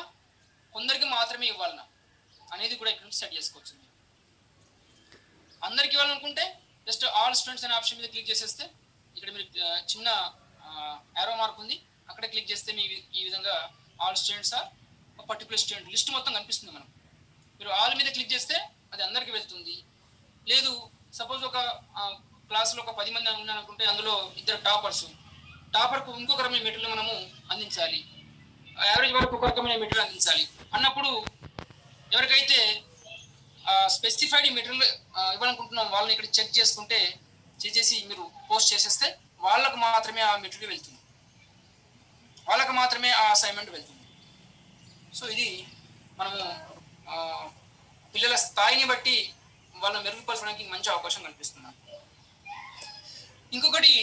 కొందరికి మాత్రమే ఇవ్వాలన్నా అనేది కూడా ఇక్కడ నుంచి సెట్ చేసుకోవచ్చు. అందరికి ఇవ్వాలనుకుంటే జస్ట్ ఆల్ స్టూడెంట్స్ అనే ఆప్షన్ మీద క్లిక్ చేసేస్తే ఇక్కడ మీరు చిన్న యారో మార్క్ ఉంది, అక్కడ క్లిక్ చేస్తే మీ ఈ విధంగా all students or particular student list మొత్తం కనిపిస్తుంది. మనం మీరు ఆల్ మీద క్లిక్ చేస్తే అది అందరికి వెళ్తుంది. లేదు సపోజ్ ఒక క్లాస్లో ఒక 10 మంది ఉన్నారనుకుంటే అందులో 2 టాపర్కు ఇంకొక రకమైన మెటీరియల్ మనము అందించాలి, యావరేజ్ వరకు ఒక రకమైన మెటీరియల్ అందించాలి అన్నప్పుడు ఎవరికైతే స్పెసిఫైడ్ మెటీరియల్ ఇవ్వాలనుకుంటున్నాం వాళ్ళని ఇక్కడ చెక్ చేసి మీరు పోస్ట్ చేసేస్తే వాళ్ళకు మాత్రమే ఆ మెటీరియల్ వెళ్తుంది, వాళ్ళకు మాత్రమే ఆ అసైన్మెంట్ వెళ్తుంది. సో ఇది మనము పిల్లల స్థాయిని బట్టి వాళ్ళ మెరుగుపరచడానికి మంచి అవకాశం కనిపిస్తుంది నాకు. ఇంకొకటి,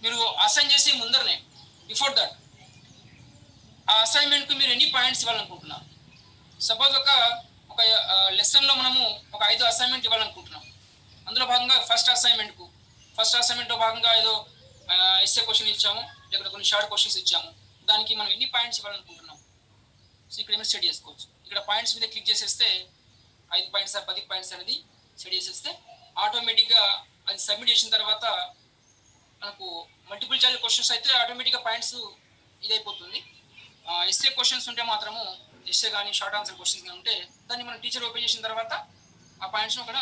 మీరు అసైన్ చేసే ముందరనే బిఫోర్ దట్ ఆ అసైన్మెంట్కి మీరు ఎన్ని పాయింట్స్ ఇవ్వాలనుకుంటున్నారు. సపోజ్ ఒక ఒక లెసన్లో మనము ఒక 5 అసైన్మెంట్ ఇవ్వాలనుకుంటున్నాం. అందులో భాగంగా ఫస్ట్ అసైన్మెంట్లో భాగంగా ఏదో ఎస్ఏ క్వశ్చన్ ఇచ్చాము, లేకపోతే కొన్ని షార్ట్ క్వశ్చన్స్ ఇచ్చాము. దానికి మనం ఎన్ని పాయింట్స్ ఇవ్వాలనుకుంటున్నాం. సో ఇక్కడ ఏమైనా సెట్ చేసుకోవచ్చు. ఇక్కడ పాయింట్స్ మీద క్లిక్ చేసేస్తే 5 పాయింట్స్ 10 పాయింట్స్ అనేది సెట్ చేసేస్తే ఆటోమేటిక్గా అది సబ్మిట్ చేసిన తర్వాత మనకు మల్టిపుల్ చాయిస్ క్వశ్చన్స్ అయితే ఆటోమేటిక్గా పాయింట్స్ ఇదైపోతుంది. ఎస్ఏ క్వశ్చన్స్ ఉంటే మాత్రము, ఎస్ఏ కానీ షార్ట్ ఆన్సర్ క్వశ్చన్స్ కానీ ఉంటే దాన్ని మనం టీచర్ ఓపెన్ చేసిన తర్వాత ఆ పాయింట్స్ను అక్కడ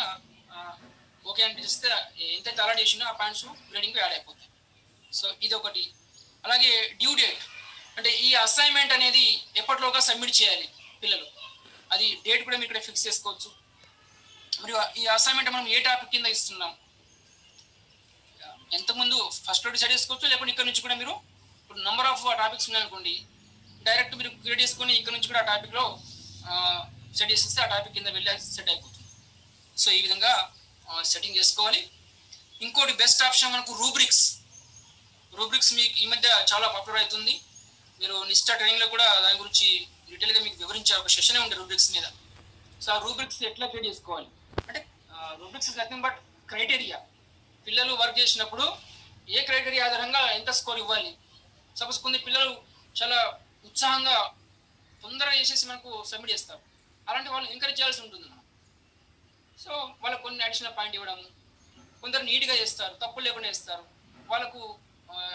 ఓకే అని చేస్తే ఎంతైతే అలా చేసినా ఆ పాయింట్స్ గ్రేడింగ్కి యాడ్ అయిపోతాయి. సో ఇది ఒకటి. అలాగే డ్యూ డేట్, అంటే ఈ అసైన్మెంట్ అనేది ఎప్పటిలోగా సబ్మిట్ చేయాలి పిల్లలు, అది డేట్ కూడా మీరు ఇక్కడ ఫిక్స్ చేసుకోవచ్చు. మరియు ఈ అసైన్మెంట్ మనం ఏ టాపిక్ కింద ఇస్తున్నాం, ఎంతకుముందు ఫస్ట్ డిసైడ్ చేసుకోవచ్చు, లేకుంటే ఇక్కడ నుంచి కూడా మీరు ఇప్పుడు నెంబర్ ఆఫ్ టాపిక్స్ ఉన్నాయనుకోండి, డైరెక్ట్ మీరు క్రియేట్ చేసుకొని ఇక్కడ నుంచి కూడా ఆ టాపిక్లో సెట్ చేసేస్తే ఆ టాపిక్ కింద వెళ్ళి సెట్ అయిపోతుంది. సో ఈ విధంగా సెట్టింగ్ చేసుకోవాలి. ఇంకోటి బెస్ట్ ఆప్షన్ మనకు రూబ్రిక్స్ మీకు ఈ మధ్య చాలా పాపులర్ అవుతుంది. మీరు నిష్ఠా ట్రైనింగ్లో కూడా దాని గురించి డీటెయిల్గా మీకు వివరించారు, ఒక సెషనే ఉంది రూబ్రిక్స్ మీద. సో ఆ రూబ్రిక్స్ ఎట్లా క్రియేట్ చేసుకోవాలి అంటే, rubrics is nothing but criteria. పిల్లలు వర్క్ చేసినప్పుడు ఏ క్రైటీరియా ఆధారంగా ఎంత స్కోర్ ఇవ్వాలి. సపోజ్ కొన్ని పిల్లలు చాలా ఉత్సాహంగా తొందరగా చేసేసి మనకు సబ్మిట్ చేస్తారు, అలాంటి వాళ్ళు ఎంకరేజ్ చేయాల్సి ఉంటుంది మనం. సో వాళ్ళకు కొన్ని అడిషనల్ పాయింట్ ఇవ్వడము, కొందరు నీట్గా చేస్తారు, తప్పులు లేకుండా చేస్తారు, వాళ్ళకు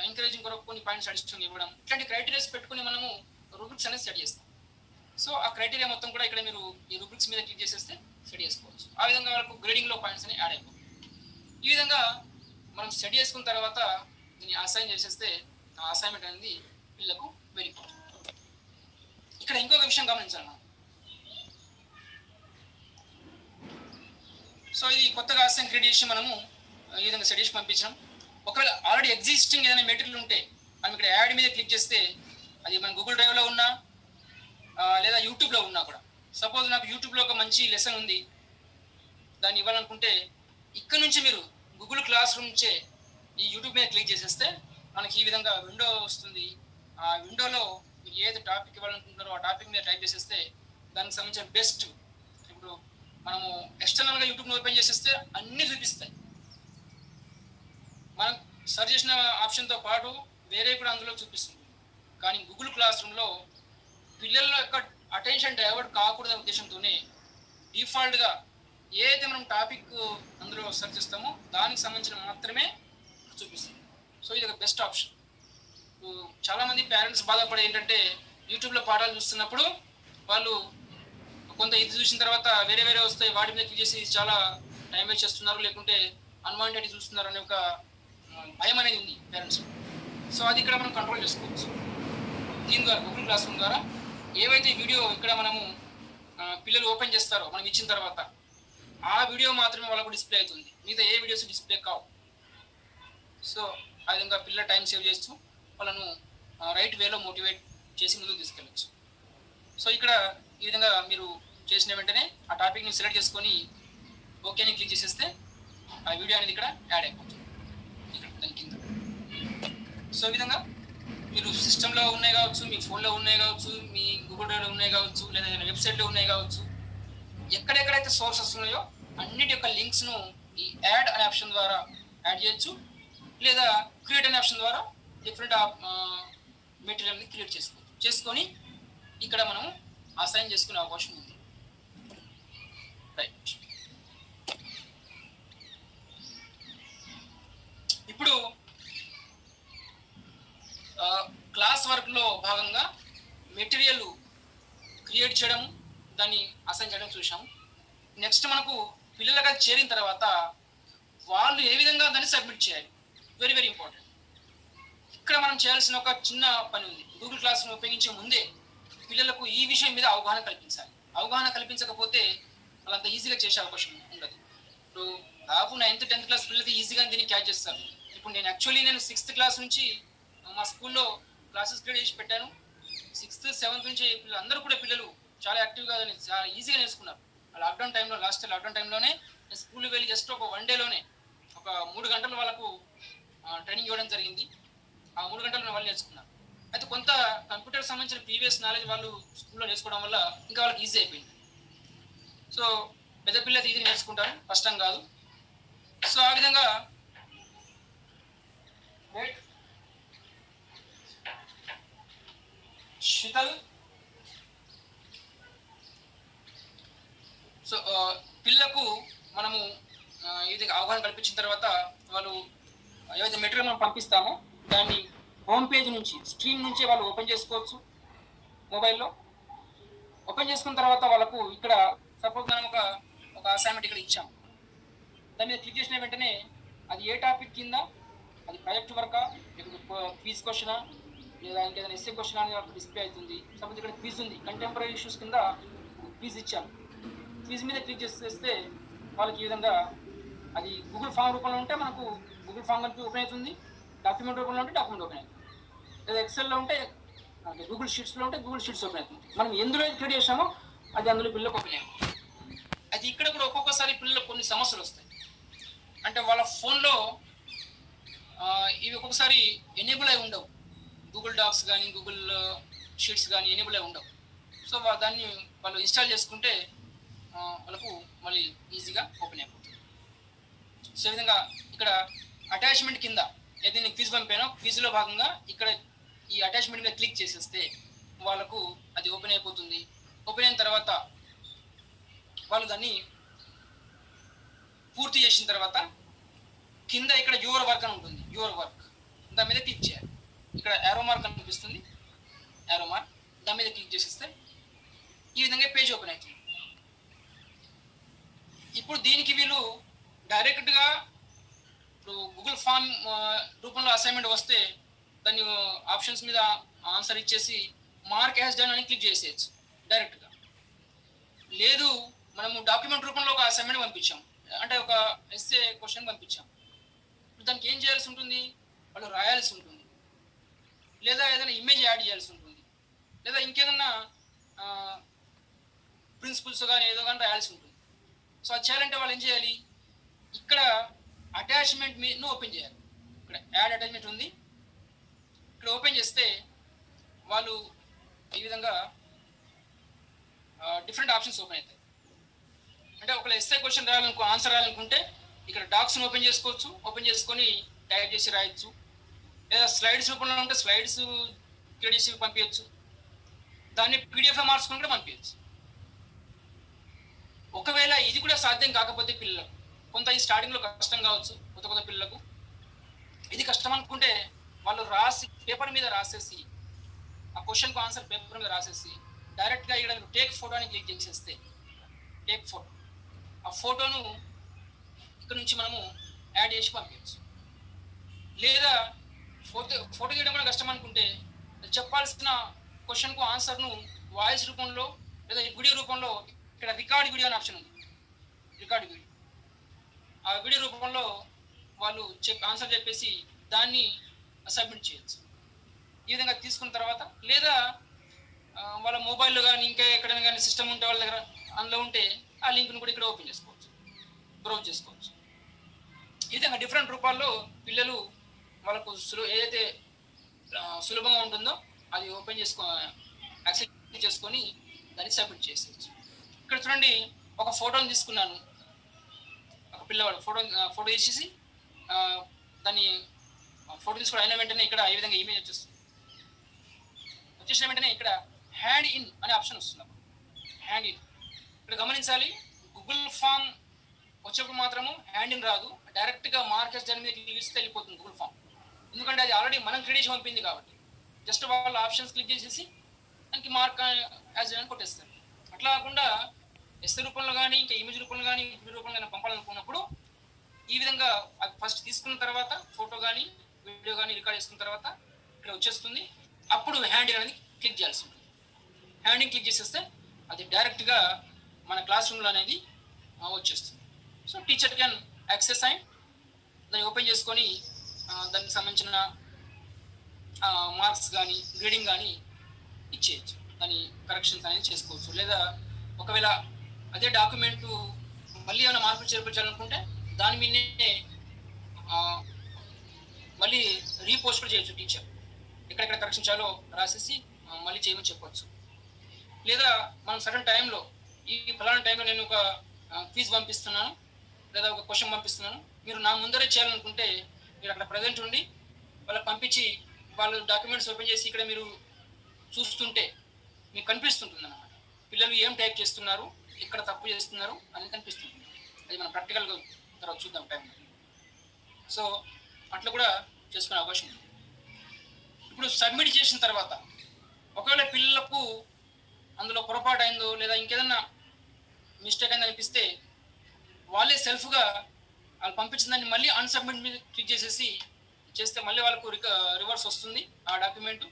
ఎంకరేజింగ్ కొరకు కొన్ని పాయింట్స్ అడిషనల్ ఇవ్వడం, ఇట్లాంటి క్రైటీరియాస్ పెట్టుకుని మనము రూబ్రిక్స్ అనేది సెట్ చేస్తాం. సో ఆ క్రైటీరియా మొత్తం కూడా ఇక్కడ మీరు ఈ రూబ్రిక్స్ మీద క్లిక్ చేసేస్తే సెట్ చేసుకోవచ్చు. ఆ విధంగా వాళ్ళకు గ్రేడింగ్లో పాయింట్స్ అనేవి యాడ్ అయిపోతాయి. ఈ విధంగా మనం సెట్ చేసుకున్న తర్వాత దీన్ని అసైన్ చేసేస్తే ఆ అసైన్మెంట్ అనేది పిల్లలకు వెళ్ళిపోతుంది. ఇక్కడ ఇంకొక విషయం గమనించాలి మనం. సో ఇది కొత్తగా అసైన్ క్రియేట్ చేసి మనము ఈ విధంగా సెట్ చేసి పంపించాం. ఒకవేళ ఆల్రెడీ ఎగ్జిస్టింగ్ ఏదైనా మెటీరియల్ ఉంటే మనం ఇక్కడ యాడ్ మీద క్లిక్ చేస్తే అది మన గూగుల్ డ్రైవ్లో ఉన్నా లేదా యూట్యూబ్లో ఉన్నా కూడా, సపోజ్ నాకు యూట్యూబ్లో ఒక మంచి లెసన్ ఉంది, దాన్ని ఇవ్వాలనుకుంటే ఇక్కడ నుంచి మీరు గూగుల్ క్లాస్ రూమ్ నుంచే ఈ యూట్యూబ్ మీద క్లిక్ చేసేస్తే మనకి ఈ విధంగా విండో వస్తుంది. ఆ విండోలో మీరు ఏది టాపిక్ ఇవ్వాలనుకుంటున్నారో ఆ టాపిక్ మీద టైప్ చేసేస్తే దానికి సంబంధించిన బెస్ట్, ఇప్పుడు మనము ఎక్స్టర్నల్గా యూట్యూబ్ని ఓపెన్ చేసేస్తే అన్నీ చూపిస్తాయి. మనం సర్చ్ చేసిన ఆప్షన్తో పాటు వేరే కూడా అందులో చూపిస్తుంది. కానీ గూగుల్ క్లాస్ రూమ్లో పిల్లల యొక్క అటెన్షన్ డైవర్ట్ కాకూడదనే ఉద్దేశంతోనే డిఫాల్ట్గా ఏదైతే మనం టాపిక్ అందులో సెర్చ్ చేస్తామో దానికి సంబంధించిన మాత్రమే చూపిస్తుంది. సో ఇది ఒక బెస్ట్ ఆప్షన్. చాలామంది పేరెంట్స్ బాధపడే ఏంటంటే, యూట్యూబ్లో పాఠాలు చూస్తున్నప్పుడు వాళ్ళు కొంత ఇది చూసిన తర్వాత వేరే వస్తాయి, వాటి మీద క్లిక్ చేసి చాలా టైం వేస్ట్ చేస్తున్నారు, లేకుంటే అన్వాంటెడ్ చూస్తున్నారు అనే ఒక భయం అనేది ఉంది పేరెంట్స్. సో అది ఇక్కడ మనం కంట్రోల్ చేసుకోవచ్చు దీని ద్వారా, గూగుల్ క్లాస్ రూమ్ ద్వారా. ఏవైతే వీడియో ఇక్కడ మనము పిల్లలు ఓపెన్ చేస్తారో మనం ఇచ్చిన తర్వాత ఆ వీడియో మాత్రమే వాళ్ళకు డిస్ప్లే అవుతుంది, మిగతా ఏ వీడియోస్ డిస్ప్లే కావు. సో ఆ విధంగా పిల్లల టైం సేవ్ చేస్తూ వాళ్ళను రైట్ వేలో మోటివేట్ చేసి ముందుకు తీసుకెళ్ళచ్చు. సో ఇక్కడ ఈ విధంగా మీరు చేసిన వెంటనే ఆ టాపిక్ని సెలెక్ట్ చేసుకొని ఓకేని క్లిక్ చేసేస్తే ఆ వీడియో అనేది ఇక్కడ యాడ్ అయిపోతుంది ఇక్కడ దాని కింద. సో ఈ విధంగా మీరు సిస్టంలో ఉన్నాయి కావచ్చు, మీ ఫోన్లో ఉన్నాయి కావచ్చు, మీ గూగుల్ డ్రైవ్లో ఉన్నాయి కావచ్చు, లేదా వెబ్సైట్లో ఉన్నాయి కావచ్చు, ఎక్కడెక్కడైతే సోర్సెస్ ఉన్నాయో అన్నిటి యొక్క లింక్స్ను ఈ యాడ్ అనే ఆప్షన్ ద్వారా యాడ్ చేయొచ్చు, లేదా క్రియేట్ అనే ఆప్షన్ ద్వారా డిఫరెంట్ మెటీరియల్ని క్రియేట్ చేసుకొని ఇక్కడ మనము అసైన్ చేసుకునే అవకాశం ఉంది. రైట్. ఇప్పుడు క్లాస్ వర్క్లో భాగంగా మెటీరియల్ క్రియేట్ చేయడం, దాన్ని అసైన్ చేయడం చూసాము. నెక్స్ట్ మనకు పిల్లలకు అది చేరిన తర్వాత వాళ్ళు ఏ విధంగా దాన్ని సబ్మిట్ చేయాలి, వెరీ వెరీ ఇంపార్టెంట్. ఇక్కడ మనం చేయాల్సిన ఒక చిన్న పని ఉంది. గూగుల్ క్లాస్ రూమ్ ఉపయోగించే ముందే పిల్లలకు ఈ విషయం మీద అవగాహన కల్పించాలి. అవగాహన కల్పించకపోతే వాళ్ళంత ఈజీగా చేసే అవకాశం ఉండదు. ఇప్పుడు దాదాపు 9th 10th క్లాస్ పిల్లలకి ఈజీగా దీన్ని క్యాచ్ చేస్తారు. ఇప్పుడు నేను 6th క్లాస్ నుంచి మా స్కూల్లో క్లాసెస్ క్రియేట్ చేసి పెట్టాను. 6th 7th నుంచి అందరూ కూడా పిల్లలు చాలా యాక్టివ్గా చాలా ఈజీగా నేర్చుకున్నారు. లాక్డౌన్ టైంలో, లాస్ట్ లాక్డౌన్ టైంలోనే స్కూల్కి వెళ్ళి జస్ట్ ఒక 1 డేలోనే ఒక 3 గంటలు వాళ్ళకు ట్రైనింగ్ ఇవ్వడం జరిగింది. ఆ 3 గంటలు వాళ్ళు నేర్చుకున్నారు. అయితే కొంత కంప్యూటర్ సంబంధించిన ప్రీవియస్ నాలెడ్జ్ వాళ్ళు స్కూల్లో నేర్చుకోవడం వల్ల ఇంకా వాళ్ళకి ఈజీ అయిపోయింది. సో పెద్ద పిల్లలు ఈజీ నేర్చుకుంటారు, కష్టం కాదు. సో ఆ విధంగా శీతల్ సో పిల్లకు మనము ఇది అవగాహన కల్పించిన తర్వాత వాళ్ళు ఏదైతే మెటీరియల్ మనం పంపిస్తామో దాన్ని హోమ్ పేజ్ నుంచి స్క్రీన్ నుంచి వాళ్ళు ఓపెన్ చేసుకోవచ్చు. మొబైల్లో ఓపెన్ చేసుకున్న తర్వాత వాళ్ళకు ఇక్కడ సపోజ్ మనం ఒక అసైన్మెంట్ ఇక్కడ ఇచ్చాం. దాని మీద క్లిక్ చేసిన వెంటనే అది ఏ టాపిక్ కింద, అది ప్రాజెక్ట్ వర్కా, క్విజ్ క్వశ్చనా, లేదా ఇంకేదైనా ఎస్ఏ క్వశ్చన్ అనేది డిస్ప్లే అవుతుంది. సపోజ్ ఇక్కడ క్విజ్ ఉంది, కంటెంపరీ ఇష్యూస్ కింద క్విజ్ ఇచ్చాను. క్విజ్ మీద క్లిక్ చేస్తే వాళ్ళకి ఈ విధంగా అది గూగుల్ ఫామ్ రూపంలో ఉంటే మనకు గూగుల్ ఫామ్ కనుక ఓపెన్ అవుతుంది, డాక్యుమెంట్ రూపంలో ఉంటే డాక్యుమెంట్ ఓపెన్ అవుతుంది, లేదా ఎక్సెల్లో ఉంటే గూగుల్ షీట్స్లో ఉంటే గూగుల్ షీట్స్ ఓపెన్ అవుతుంది. మనం ఎందులో క్రియేట్ చేసామో అది అందులో పిల్లలకు ఓపెన్ అవుతుంది. అది ఇక్కడ కూడా ఒక్కొక్కసారి పిల్లలకు కొన్ని సమస్యలు వస్తాయి. అంటే వాళ్ళ ఫోన్లో ఇవి ఒక్కొక్కసారి ఎనేబుల్ అయి ఉండవు, గూగుల్ డాక్స్ కానీ గూగుల్ షీట్స్ కానీ ఎనేబుల్ అయి ఉండవు. సో దాన్ని వాళ్ళు ఇన్స్టాల్ చేసుకుంటే వాళ్ళకు మళ్ళీ ఈజీగా ఓపెన్ అయిపోతుంది. సో ఈ విధంగా ఇక్కడ అటాచ్మెంట్ కింద ఏదైనా క్విజ్ పంపానో క్విజ్లో భాగంగా ఇక్కడ ఈ అటాచ్మెంట్ మీద క్లిక్ చేసేస్తే వాళ్ళకు అది ఓపెన్ అయిపోతుంది. ఓపెన్ అయిన తర్వాత వాళ్ళు దాన్ని పూర్తి చేసిన తర్వాత కింద ఇక్కడ యువర్ వర్క్ అని ఉంటుంది, యువర్ వర్క్ దాని మీద క్లిక్ చేయాలి. ఇక్కడ యారో మార్క్ అనిపిస్తుంది, యారో మార్క్ దాని మీద క్లిక్ చేసేస్తే ఈ విధంగా పేజ్ ఓపెన్ అవుతుంది. ఇప్పుడు దీనికి వీళ్ళు డైరెక్ట్గా ఇప్పుడు గూగుల్ ఫామ్ రూపంలో అసైన్మెంట్ వస్తే దాన్ని ఆప్షన్స్ మీద ఆన్సర్ ఇచ్చేసి మార్క్ హ్యాస్ డన్ అని క్లిక్ చేసేయచ్చు డైరెక్ట్గా. లేదు మనము డాక్యుమెంట్ రూపంలో ఒక అసైన్మెంట్ పంపించాం, అంటే ఒక ఎస్ఏ క్వశ్చన్ పంపించాం. దానికి ఏం చేయాల్సి ఉంటుంది, వాళ్ళు రాయాల్సి ఉంటుంది, లేదా ఏదైనా ఇమేజ్ యాడ్ చేయాల్సి ఉంటుంది, లేదా ఇంకేదన్నా ప్రిన్సిపల్స్ కానీ ఏదో కానీ రాయాల్సి ఉంటుంది. సో అది చేయాలంటే వాళ్ళు ఏం చేయాలి, ఇక్కడ అటాచ్మెంట్ మీను ఓపెన్ చేయాలి. ఇక్కడ యాడ్ అటాచ్మెంట్ ఉంది, ఇక్కడ ఓపెన్ చేస్తే వాళ్ళు ఈ విధంగా డిఫరెంట్ ఆప్షన్స్ ఓపెన్ అవుతాయి. అంటే ఒకవేళ ఎస్ఏ క్వశ్చన్ ఆన్సర్ రాయాలనుకుంటే ఇక్కడ డాక్స్ని ఓపెన్ చేసుకోవచ్చు, ఓపెన్ చేసుకొని టైప్ చేసి రాయొచ్చు, లేదా స్లైడ్స్ రూపంలో ఉంటే స్లైడ్స్ క్రియేట్ చేసి పంపించవచ్చు, దాన్ని పీడిఎఫ్ మార్చుకొని కూడా పంపించవచ్చు. ఒకవేళ ఇది కూడా సాధ్యం కాకపోతే పిల్లలకు కొంత ఈ స్టార్టింగ్లో కష్టం కావచ్చు, కొత్త పిల్లలకు ఇది కష్టం అనుకుంటే వాళ్ళు రాసి పేపర్ మీద రాసేసి ఆ క్వశ్చన్కు ఆన్సర్ పేపర్ మీద రాసేసి డైరెక్ట్గా ఇక్కడ టేక్ ఫోటో అని క్లిక్ చేసేస్తే టేక్ ఫోటో, ఆ ఫోటోను ఇక్కడ నుంచి మనము యాడ్ చేసి పంపించవచ్చు. లేదా ఫోటో తీయడం కూడా కష్టం అనుకుంటే చెప్పాల్సిన క్వశ్చన్కు ఆన్సర్ను వాయిస్ రూపంలో లేదా వీడియో రూపంలో ఇక్కడ రికార్డ్ వీడియో అనే ఆప్షన్ ఉంది, రికార్డ్ వీడియో, ఆ వీడియో రూపంలో వాళ్ళు ఆన్సర్ చెప్పేసి దాన్ని సబ్మిట్ చేయొచ్చు. ఈ విధంగా తీసుకున్న తర్వాత లేదా వాళ్ళ మొబైల్లో కానీ ఇంకా ఎక్కడైనా కానీ సిస్టమ్ ఉంటే వాళ్ళ దగ్గర అందులో ఉంటే ఆ లింక్ను కూడా ఇక్కడ ఓపెన్ చేసుకోవచ్చు, బ్రౌజ్ చేసుకోవచ్చు. ఈ విధంగా డిఫరెంట్ రూపాల్లో పిల్లలు వాళ్ళకు ఏదైతే సులభంగా ఉంటుందో అది ఓపెన్ యాక్సెస్ చేసుకొని దాన్ని సబ్మిట్ చేసేయచ్చు. ఇక్కడ చూడండి, ఒక ఫోటోని తీసుకున్నాను, ఒక పిల్లవాడు ఫోటో తీసేసి దాన్ని ఫోటో తీసుకోవడం అయిన వెంటనే ఇక్కడ ఈ విధంగా ఇమేజ్ వచ్చేసిన వెంటనే ఇక్కడ హ్యాండ్ ఇన్ అనే ఆప్షన్ వస్తుంది. హ్యాండ్ ఇన్ ఇక్కడ గమనించాలి, గూగుల్ ఫామ్ వచ్చేప్పుడు మాత్రము హ్యాండ్ ఇన్ రాదు, డైరెక్ట్గా మార్కెస్ దాని మీద క్లిక్ చేస్తే వెళ్ళిపోతుంది గూగుల్ ఫామ్. ఎందుకంటే అది ఆల్రెడీ మనం క్రియేట్ చేసి పంపింది కాబట్టి జస్ట్ వాళ్ళ ఆప్షన్స్ క్లిక్ చేసేసి దానికి మార్క్ యాజ్ అని కొట్టేస్తారు. అట్లా కాకుండా ఎస్ఏ రూపంలో కానీ ఇంకా ఇమేజ్ రూపంలో కానీ వీడియో రూపంలో కానీ పంపాలనుకున్నప్పుడు ఈ విధంగా అది ఫస్ట్ తీసుకున్న తర్వాత ఫోటో కానీ వీడియో కానీ రికార్డ్ చేసుకున్న తర్వాత ఇక్కడ వచ్చేస్తుంది. అప్పుడు హ్యాండ్ అనేది క్లిక్ చేయాల్సి ఉంటుంది. హ్యాండింగ్ క్లిక్ చేసేస్తే అది డైరెక్ట్గా మన క్లాస్ రూమ్లో అనేది వచ్చేస్తుంది. So teacher can access and దాన్ని ఓపెన్ చేసుకొని దానికి సంబంధించిన మార్క్స్ కానీ గ్రేడింగ్ కానీ ఇచ్చేయచ్చు, దాని కరెక్షన్స్ అనేది చేసుకోవచ్చు. లేదా ఒకవేళ అదే డాక్యుమెంట్ మళ్ళీ ఏమైనా మార్పులు చేర్పులు చేయాలనుకుంటే దాని మీదనే మళ్ళీ రీపోస్ట్ కూడా చేయొచ్చు టీచర్. ఎక్కడెక్కడ కరెక్షన్ చేయాలో రాసేసి మళ్ళీ చేయమని చెప్పవచ్చు. లేదా మనం సడన్ టైంలో ఈ ఫలానా టైంలో నేను ఒక క్విజ్ పంపిస్తున్నాను లేదా ఒక క్వశ్చన్ పంపిస్తున్నాను, మీరు నా ముందరే చేయాలనుకుంటే మీరు అక్కడ ప్రజెంట్ ఉండి వాళ్ళకి పంపించి వాళ్ళు డాక్యుమెంట్స్ ఓపెన్ చేసి ఇక్కడ మీరు చూస్తుంటే మీకు కనిపిస్తుంటుంది అన్నమాట. పిల్లలు ఏం టైప్ చేస్తున్నారు, ఎక్కడ తప్పు చేస్తున్నారు అని కనిపిస్తుంది. అది మనం ప్రాక్టికల్గా తర్వాత చూద్దాం టైంలో. సో అట్లా కూడా చేసుకునే అవకాశం ఉంది. ఇప్పుడు సబ్మిట్ చేసిన తర్వాత ఒకవేళ పిల్లలకు అందులో పొరపాటు అయిందో లేదా ఇంకేదన్నా మిస్టేక్ అయింది అనిపిస్తే వాళ్ళే సెల్ఫ్గా వాళ్ళు పంపించిన దాన్ని మళ్ళీ అన్సబ్మిట్ మీద క్లిక్ చేస్తే మళ్ళీ వాళ్ళకు రివర్స్ వస్తుంది ఆ డాక్యుమెంట్.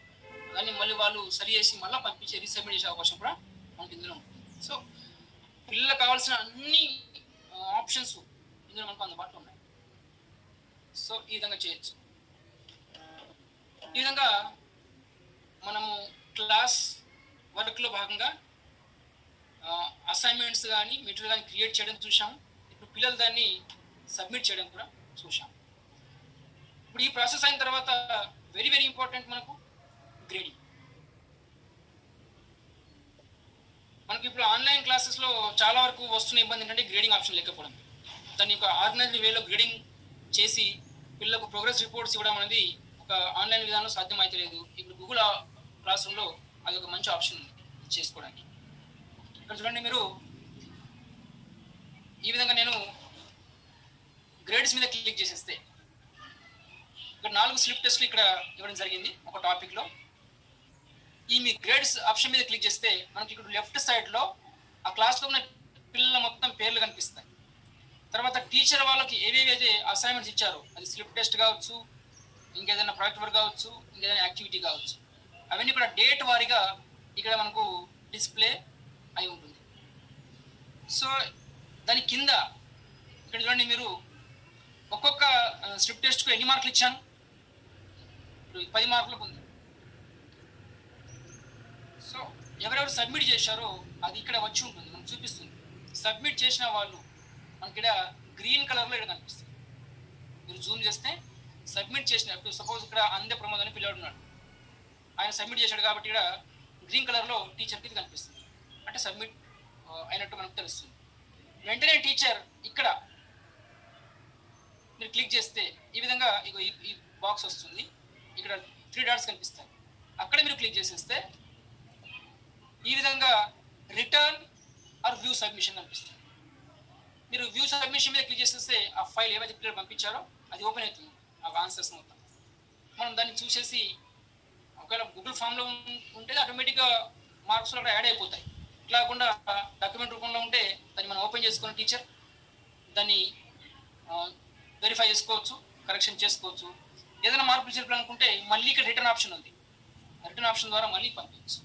దాన్ని మళ్ళీ వాళ్ళు సరి చేసి మళ్ళీ పంపించి రీసబ్మిట్ చేసే అవకాశం కూడా మనకి ఇందులో ఉంటుంది. సో పిల్లలకు కావాల్సిన అన్ని ఆప్షన్స్ ఇందులో మనకు అందుబాటులో ఉన్నాయి. సో ఈ విధంగా చేయొచ్చు. ఈ విధంగా మనము క్లాస్ వర్క్లో భాగంగా అసైన్మెంట్స్ కానీ మెటీరియల్ కానీ క్రియేట్ చేయడం చూసాము. ఇప్పుడు పిల్లలు దాన్ని సబ్మిట్ చేయడం కూడా చూసాం. ఇప్పుడు ఈ ప్రాసెస్ అయిన తర్వాత వెరీ వెరీ ఇంపార్టెంట్ మనకు గ్రేడింగ్. మనకి ఇప్పుడు ఆన్లైన్ క్లాసెస్లో చాలా వరకు వస్తున్న ఇబ్బంది ఏంటంటే గ్రేడింగ్ ఆప్షన్ లేకపోవడం. దాన్ని ఒక ఆర్గనైజ్డ్ వేలో గ్రేడింగ్ చేసి పిల్లలకు ప్రోగ్రెస్ రిపోర్ట్స్ ఇవ్వడం అనేది ఒక ఆన్లైన్ విధానంలో సాధ్యం అయితే లేదు. ఇప్పుడు గూగుల్ క్లాస్ రూమ్లో అది ఒక మంచి ఆప్షన్ చేసుకోవడానికి. ఇక్కడ చూడండి, మీరు ఈ విధంగా నేను గ్రేడ్స్ మీద క్లిక్ చేసేస్తే ఇక్కడ 4 స్లిప్ టెస్ట్లు ఇక్కడ ఇవ్వడం జరిగింది ఒక టాపిక్లో. ఈ మీ గ్రేడ్స్ ఆప్షన్ మీద క్లిక్ చేస్తే మనకి ఇక్కడ లెఫ్ట్ సైడ్లో ఆ క్లాస్లో ఉన్న పిల్లల మొత్తం పేర్లు కనిపిస్తాయి. తర్వాత టీచర్ వాళ్ళకి ఏవేవైతే అసైన్మెంట్స్ ఇచ్చారో, అది స్లిప్ టెస్ట్ కావచ్చు, ఇంకేదైనా ప్రాజెక్ట్ వర్క్ కావచ్చు, ఇంకేదైనా యాక్టివిటీ కావచ్చు, అవన్నీ కూడా డేట్ వారీగా ఇక్కడ మనకు డిస్ప్లే అయి ఉంటుంది. సో దాని కింద ఇక్కడ చూడండి, మీరు ఒక్కొక్క స్లిప్ టెస్ట్కు ఎన్ని మార్కులు ఇచ్చాను, 10 మార్కులకు ఉంది. సో ఎవరెవరు సబ్మిట్ చేశారో అది ఇక్కడ వచ్చి ఉంటుంది, మనకు చూపిస్తుంది. సబ్మిట్ చేసిన వాళ్ళు మనకి ఇక్కడ గ్రీన్ కలర్లో ఇక్కడ కనిపిస్తుంది. మీరు జూమ్ చేస్తే సబ్మిట్ చేసిన, ఇప్పుడు సపోజ్ ఇక్కడ అందే ప్రమోద్ అని పిల్లాడు ఉన్నాడు, ఆయన సబ్మిట్ చేశాడు కాబట్టి ఇక్కడ గ్రీన్ కలర్లో టీచర్కి ఇది కనిపిస్తుంది, అంటే సబ్మిట్ అయినట్టు మనకు తెలుస్తుంది. వెంటనే టీచర్ ఇక్కడ మీరు క్లిక్ చేస్తే ఈ విధంగా ఇగో ఈ బాక్స్ వస్తుంది, ఇక్కడ 3 డాట్స్ కనిపిస్తాయి. అక్కడ మీరు క్లిక్ చేసేస్తే ఈ విధంగా రిటర్న్ ఆర్ వ్యూ సబ్మిషన్ కనిపిస్తుంది. మీరు వ్యూ సబ్మిషన్ మీద క్లిక్ చేసేస్తే ఆ ఫైల్ ఏవైతే పిల్లలు పంపించారో అది ఓపెన్ అవుతుంది, ఆ ఆన్సర్స్ మొత్తం. మనం దాన్ని చూసేసి ఒకవేళ గూగుల్ ఫామ్లో ఉంటే ఆటోమేటిక్గా మార్క్స్ అక్కడ యాడ్ అయిపోతాయి. ఇట్లా కాకుండా డాక్యుమెంట్ రూపంలో ఉంటే దాన్ని మనం ఓపెన్ చేసుకుని టీచర్ దాన్ని వెరిఫై చేసుకోవచ్చు, కరెక్షన్ చేసుకోవచ్చు. ఏదైనా మార్పులు చేయాలనుకుంటే మళ్ళీ ఇక్కడ రిటర్న్ ఆప్షన్ ఉంది, రిటర్న్ ఆప్షన్ ద్వారా మళ్ళీ పంపించవచ్చు,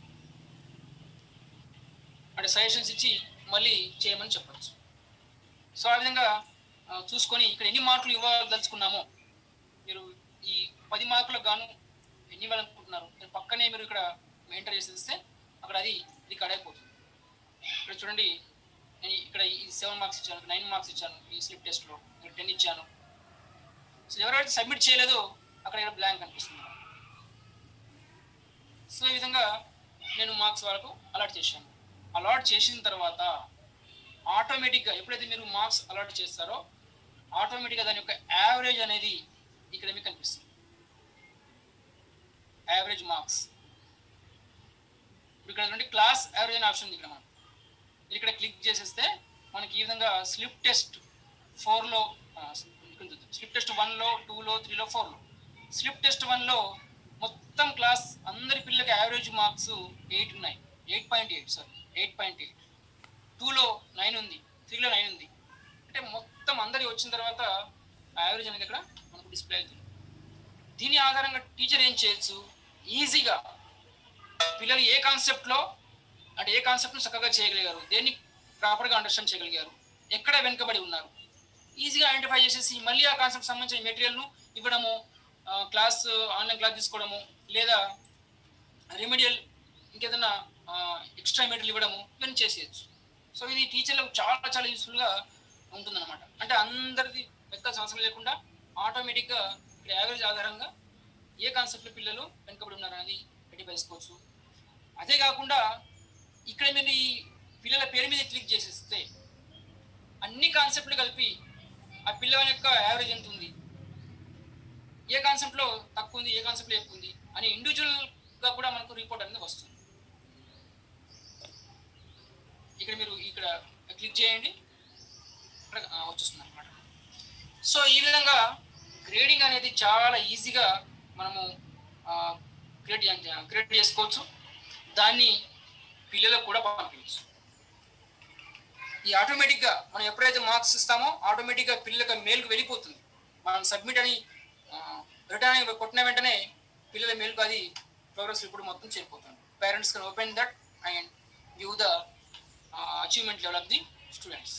అంటే సజెషన్స్ ఇచ్చి మళ్ళీ చేయమని చెప్పచ్చు. సో ఆ విధంగా చూసుకొని ఇక్కడ ఎన్ని మార్కులు ఇవ్వదలుచుకున్నామో, మీరు ఈ 10 మార్కులకు గాను ఎన్ని ఇవ్వాలనుకుంటున్నారు పక్కనే మీరు ఇక్కడ ఎంటర్ చేసేస్తే అక్కడ అది రికార్డ్ అయిపోతుంది. ఇక్కడ చూడండి, నేను ఇక్కడ ఈ 7 మార్క్స్ ఇచ్చాను, 9 మార్క్స్ ఇచ్చాను ఈ స్లిప్ టెస్ట్లో, ఇక్కడ 10 ఇచ్చాను. సో ఎవరైతే సబ్మిట్ చేయలేదో అక్కడ ఇక్కడ బ్లాంక్ కనిపిస్తుంది. సో ఈ విధంగా నేను మార్క్స్ వరకు అలాట్ చేశాను. అలాట్ చేసిన తర్వాత ఆటోమేటిక్గా ఎప్పుడైతే మీరు మార్క్స్ అలాట్ చేస్తారో ఆటోమేటిక్గా దాని యొక్క యావరేజ్ అనేది ఇక్కడ మీకు కనిపిస్తుంది, యావరేజ్ మార్క్స్. ఇప్పుడు ఇక్కడ చూడండి క్లాస్ యావరేజ్ అనే ఆప్షన్ ఉంది. ఇక్కడ మనం ఇక్కడ క్లిక్ చేసేస్తే మనకి ఈ విధంగా స్లిప్ టెస్ట్ 4లో, స్లిప్ టెస్ట్ 1లో, 2లో, 3లో, 4లో, స్లిప్ టెస్ట్ 1లో మొత్తం క్లాస్ అందరి పిల్లలకి యావరేజ్ మార్క్స్ 8 ఉన్నాయి, 8.8 సారీ 8.8. 2లో 9 ఉంది, 3లో 9 ఉంది. అంటే మొత్తం అందరి వచ్చిన తర్వాత యావరేజ్ అనేది ఇక్కడ మనకు డిస్ప్లే అవుతుంది. దీని ఆధారంగా టీచర్ ఏం చేయొచ్చు, ఈజీగా పిల్లలు ఏ కాన్సెప్ట్లో అంటే ఏ కాన్సెప్ట్ను చక్కగా చేయగలిగారు, దేన్ని ప్రాపర్గా అండర్స్టాండ్ చేయగలిగారు, ఎక్కడ వెనుకబడి ఉన్నారు, ఈజీగా ఐడెంటిఫై చేసేసి మళ్ళీ ఆ కాన్సెప్ట్ సంబంధించిన మెటీరియల్ను ఇవ్వడము, క్లాస్ ఆన్లైన్ క్లాస్ తీసుకోవడము, లేదా రెమెడియల్ ఇంకేదైనా ఎక్స్ట్రా మెటీరియల్ ఇవ్వడము, ఇవన్నీ చేసేయచ్చు. సో ఇది టీచర్లకు చాలా చాలా యూస్ఫుల్గా ఉంటుందన్నమాట. అంటే అందరిది పెద్ద సంవత్సరం లేకుండా ఆటోమేటిక్గా ఇక్కడ యావరేజ్ ఆధారంగా ఏ కాన్సెప్ట్లో పిల్లలు వెనుకబడి ఉన్నారనేది ఐడెంటిఫై చేసుకోవచ్చు. అదే కాకుండా ఇక్కడ మీరు ఈ పిల్లల పేరు మీద క్లిక్ చేసేస్తే అన్ని కాన్సెప్ట్లు కలిపి ఆ పిల్లల యొక్క యావరేజ్ ఎంత ఉంది, ఏ కాన్సెప్ట్లో తక్కువ ఉంది, ఏ కాన్సెప్ట్లో ఎక్కువ ఉంది అని ఇండివిజువల్గా కూడా మనకు రిపోర్ట్ అనేది వస్తుంది. ఇక్కడ మీరు ఇక్కడ క్లిక్ చేయండి, ఇక్కడ వచ్చేస్తుంది అనమాట. సో ఈ విధంగా గ్రేడింగ్ అనేది చాలా ఈజీగా మనము క్రియేట్ చేసుకోవచ్చు. దాన్ని పిల్లలకు కూడా పంపించవచ్చు. ఈ ఆటోమేటిక్గా మనం ఎప్పుడైతే మార్క్స్ ఇస్తామో ఆటోమేటిక్గా పిల్లలకు మెయిల్కి వెళ్ళిపోతుంది. మనం సబ్మిట్ అని రిటర్న్ అని కొట్టిన వెంటనే పిల్లల మెయిల్కి అది ప్రోగ్రెస్ రిపోర్ట్ మొత్తం చేరిపోతుంది. Parents can open that and view the achievement level of the students.